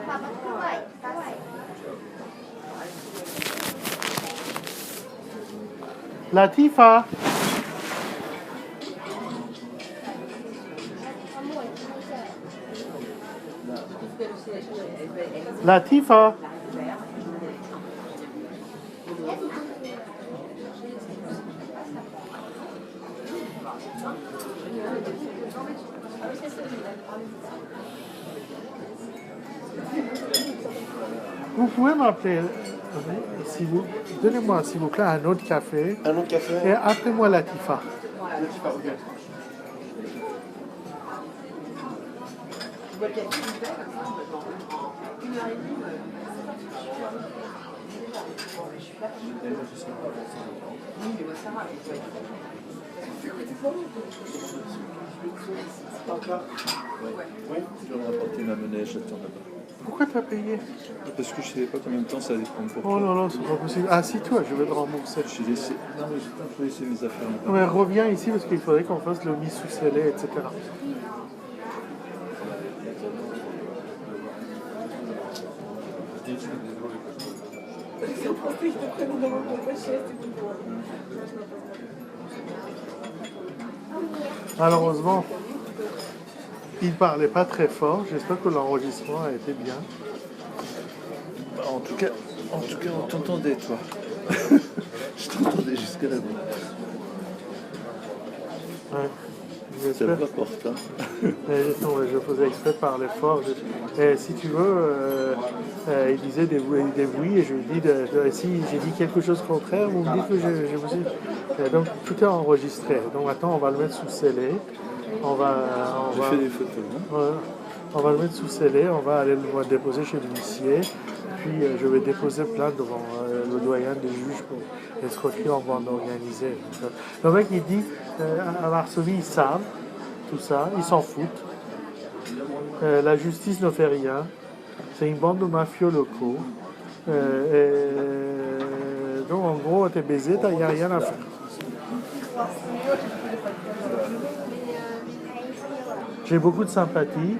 Папа, открывай, давай. Latifa. Latifa. Vous pouvez m'appeler, donnez-moi s'il vous plaît un autre café. Un autre café. Et appelez-moi Latifa. Latifa, ok. Oui, je vais rapporter ma monnaie, j'attends là-bas. Pourquoi t'as payé? Parce que je ne savais pas combien de temps ça allait prendre pour Oh toi. non, non, c'est pas possible. Assis-toi, je vais te rembourser. J'ai laissé... Non, mais je peux laisser mes affaires là-bas. Non, mais reviens ici parce qu'il faudrait qu'on fasse le mise sous scellé, etc. Просто их такое надо было по счастью. Malheureusement, il ne parlait pas très fort. J'espère que l'enregistrement a été bien. Bah, en tout cas, on t'entendait, toi. Je t'entendais jusqu'à là-bas. Ouais. Ça J'espère. me rapporte, hein. Non, je faisais exprès de parler fort. Et si tu veux, il disait des oui et je lui dis si j'ai dit quelque chose contraire, vous me dites que je vous ai. Donc tout est enregistré. Donc maintenant on va le mettre sous scellé. J'ai fait des photos. Hein. On va le mettre sous scellé, on va aller le déposer chez l'huissier. Puis je vais déposer plainte devant le doyen des juges pour escroquerie en bande organisée. Le mec il dit à Varsovie ils savent tout ça, ils s'en foutent. La justice ne fait rien. C'est une bande de mafieux locaux. Donc en gros t'es baisé, il n'y a rien à faire. J'ai beaucoup de sympathie.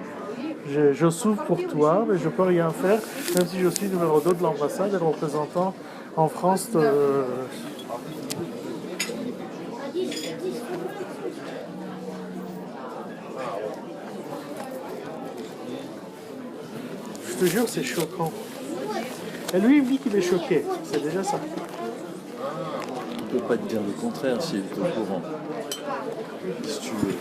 Je souffre pour toi, mais je ne peux rien faire, même si je suis numéro 2 de l'ambassade et le représentant en France de... Je te jure, c'est choquant. Et lui, il me dit qu'il est choqué. C'est déjà ça. Il ne peut pas te dire le contraire s'il est au courant. Si tu veux.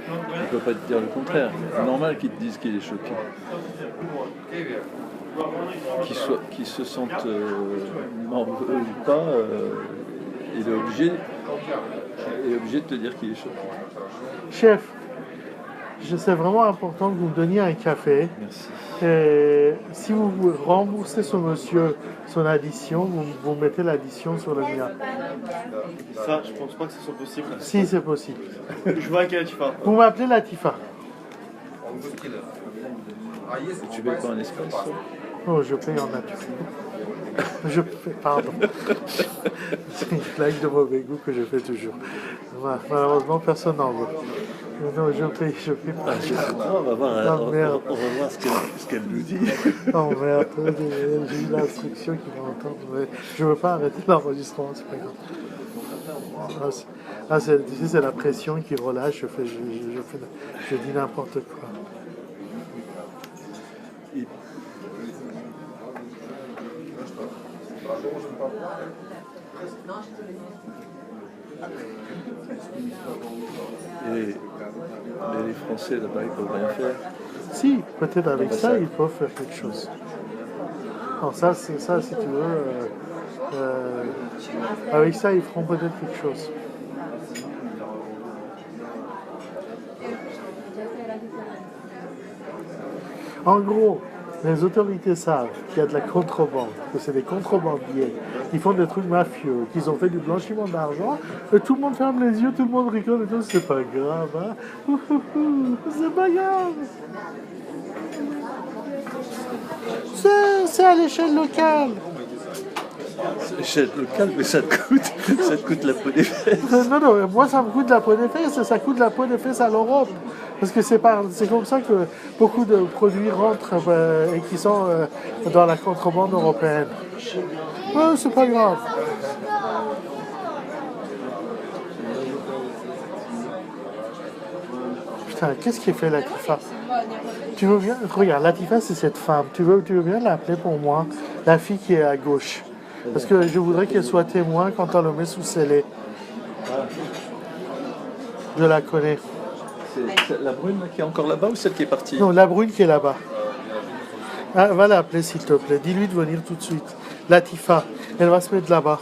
Il ne peut pas te dire le contraire. C'est normal qu'il te dise qu'il est choqué. Qu'il se sente morveux ou pas, il est obligé de te dire qu'il est choqué. Chef, c'est vraiment important que vous me donniez un café. Merci. Et si vous remboursez ce monsieur son addition, vous mettez l'addition sur le mien. Ça, je pense pas que ce soit possible. Si, c'est possible. Je vois quelle tu vas. Vous m'appelez Latifa. Tu payes pas en espèces, ça? Oh, je paye en nature. Pardon. C'est une blague de mauvais goût que je fais toujours. Malheureusement, personne n'en veut. Non, je paye pas. On va voir, on va voir ce qu'elle nous dit. Oh merde, j'ai eu l'instruction qui m'entend. Je ne veux pas arrêter l'enregistrement, c'est pas grave. Tu sais, c'est la pression qui relâche, je dis n'importe quoi. Et les Français là-bas, ils peuvent rien faire. Si, peut-être avec ça, ils peuvent faire quelque chose. Alors ça, si tu veux, avec ça, ils feront peut-être quelque chose. En gros, les autorités savent qu'il y a de la contrebande, que c'est des contrebandiers, qui font des trucs mafieux, qu'ils ont fait du blanchiment d'argent, et tout le monde ferme les yeux, tout le monde rigole et tout, c'est pas grave, hein. C'est pas grave. C'est à l'échelle locale. C'est à l'échelle locale, mais ça te coûte la peau des fesses. Non, moi ça me coûte la peau des fesses, ça coûte la peau des fesses à l'Europe. Parce que c'est comme ça que beaucoup de produits rentrent et qui sont dans la contrebande européenne. Ouais, c'est pas grave. Putain, qu'est-ce qu'il fait Latifa? Tu veux bien? Regarde, Latifa c'est cette femme. Tu veux bien l'appeler pour moi? La fille qui est à gauche. Parce que je voudrais qu'elle soit témoin quand on le met sous scellé. Je la connais. C'est la brune qui est encore là-bas ou celle qui est partie? Non, la brune qui est là-bas. Ah, va l'appeler s'il te plaît. Dis-lui de venir tout de suite. Latifa, elle va se mettre là-bas.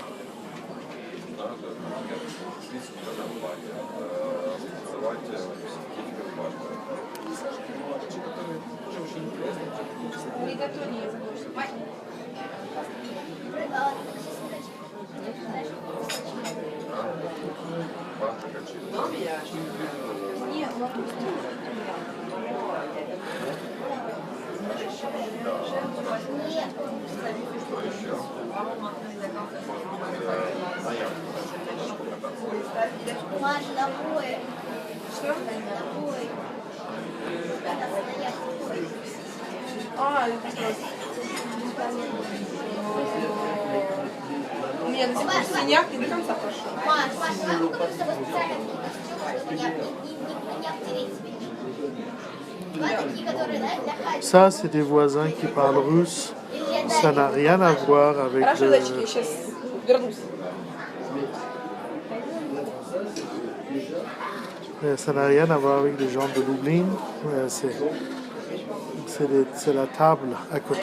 Нет, синяк, ты там сапожь. Ça, c'est des voisins qui parlent russe. Ça n'a rien à voir avec Хорошо, le... дочки, сейчас вернусь. Ça n'a rien à voir avec les gens de Lublin. C'est la table à côté.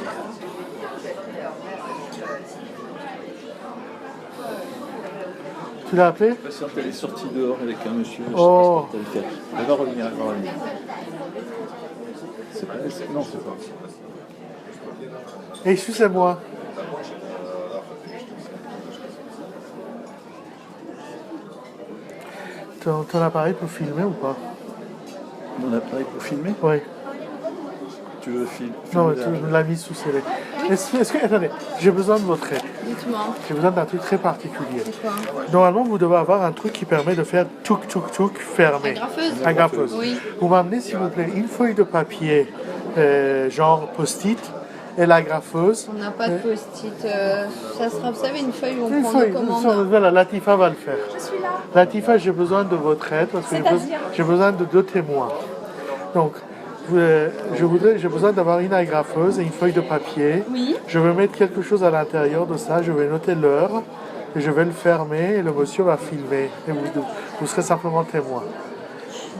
Tu l'as appelé? La patiente, elle est sortie dehors avec un monsieur. Oh. Je sais pas ce qu'elle fait. Elle va revenir, elle va revenir. C'est pas elle, non, c'est pas. Excusez-moi. Ton appareil peut filmer ou pas? Mon appareil pour filmer? Oui. Tu veux filmer? Non, tu l'as mis sous scellé. Est-ce que... Attendez, j'ai besoin de votre aide. Dites-moi. J'ai besoin d'un truc très particulier. C'est quoi? Normalement, vous devez avoir un truc qui permet de faire touk touk touk fermé. Agrafeuse? Agrafeuse. Oui. Vous m'amenez, s'il vous plaît, une feuille de papier, genre post-it, et l'agrafeuse. On n'a pas de post-it. Ça sera, vous savez, une feuille où on Une prend feuille. nos commandes. Voilà, Latifa va le faire. Je suis là. Latifa, j'ai besoin de votre aide parce que j'ai besoin de 2 témoins. Donc, j'ai besoin d'avoir une agrafeuse et une feuille de papier. Oui. Je vais mettre quelque chose à l'intérieur de ça. Je vais noter l'heure et je vais le fermer et le monsieur va filmer. Et vous serez simplement témoin.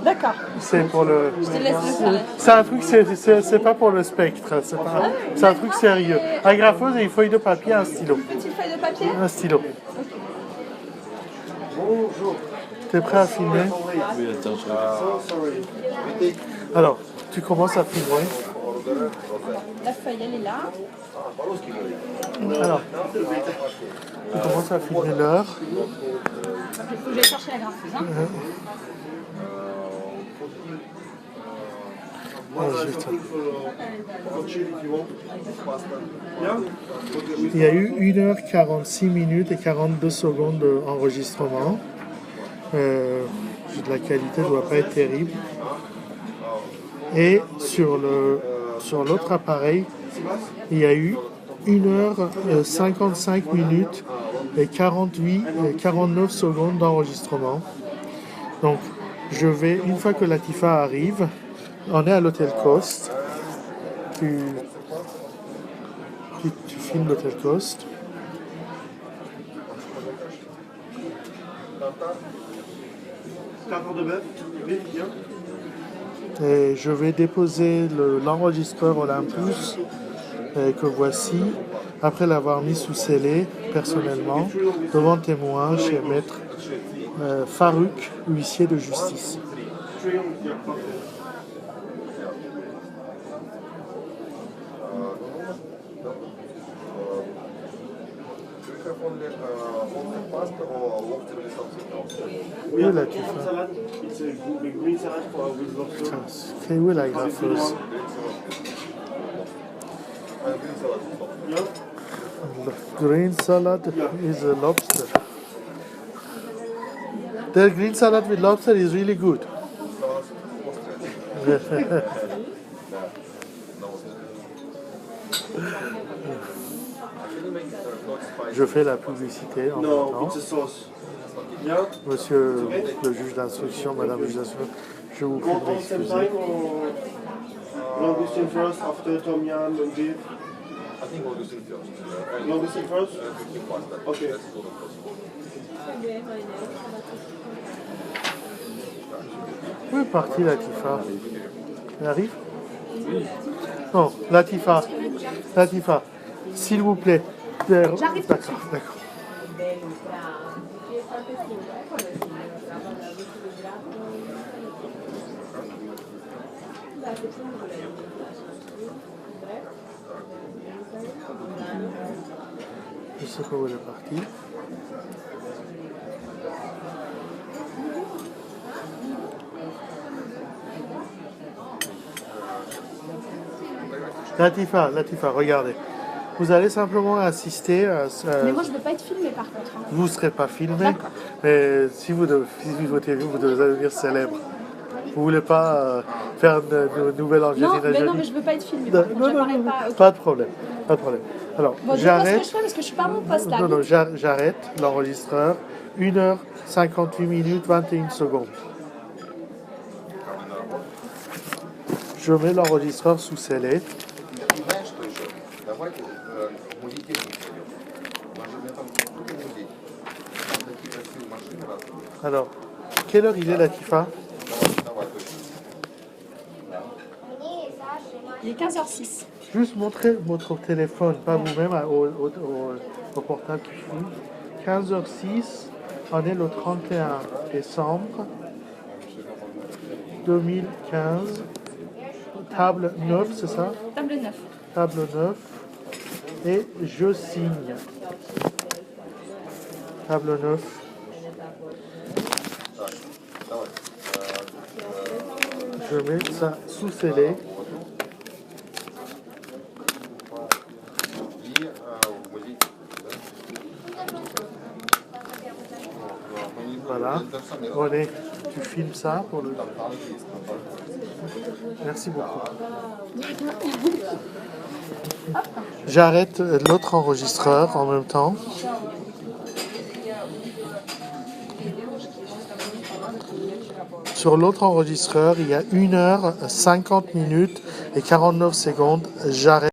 D'accord. C'est pour le. Je te laisse le faire. C'est un truc, c'est pas pour le spectre. C'est un truc sérieux. Agrafeuse et une feuille de papier, un stylo. Petite feuille de papier. Un stylo. T'es prêt à filmer? Oui, attends, je... Alors, tu commences à filmer. La feuille, elle est là. Alors, tu commences à filmer l'heure. Il faut que j'aille chercher la graffeuse. Hein. Il y a eu 1h46 minutes et 42 secondes d'enregistrement. La qualité ne doit pas être terrible. Et sur l'autre appareil, il y a eu 1h55 minutes et 49 secondes d'enregistrement. Donc, une fois que Latifa arrive, on est à l'hôtel Coast. Tu filmes l'hôtel Coast. Et je vais déposer l'enregistreur Olympus que voici, après l'avoir mis sous scellé personnellement, devant témoin chez maître Farouk, huissier de justice. Oui, là, tu fais. Putain, c'est où la graffeuse? Green salad is a lobster. The green salad with lobster is really good. Je fais la publicité en même temps. Monsieur le juge d'instruction, madame le juge d'instruction, je vous prie de m'excuser. Langoustine first, after Tom Yam and beef. I think Langoustine first. Langoustine first? Okay. Où est partie Latifa? Elle arrive? Non, Latifa. Latifa, s'il vous plaît. J'arrive. D'accord, d'accord. Je sais pas où elle est partie. Latifa, regardez. Vous allez simplement assister à... Mais moi, je ne veux pas être filmée, par contre. Vous ne serez pas filmé, mais si vous devez devenir célèbre. Vous voulez pas faire de nouvelle Angelina Non, mais Jolie? non, mais je veux pas être filmée. Non, par contre, non, j'apparais non, pas. pas de problème, pas de problème. Alors, Bon, dis-moi ce que j'arrête. je fais parce que je suis pas à mon poste là. Non, non, j'arrête l'enregistreur. 1h58 minutes 21 secondes. Je mets l'enregistreur sous scellé. Alors, quelle heure il est, Latifa? Il est 15h06. Juste montrer votre téléphone, pas vous-même, au portable qui filme. 15h06, on est le 31 décembre 2015. Table 9, c'est ça? Table 9. Table 9. Et je signe. Table 9. Je mets ça sous scellé. Voilà. René, tu filmes ça pour le... Merci beaucoup. J'arrête l'autre enregistreur en même temps. Sur l'autre enregistreur, il y a 1h50 minutes et 49 secondes. J'arrête.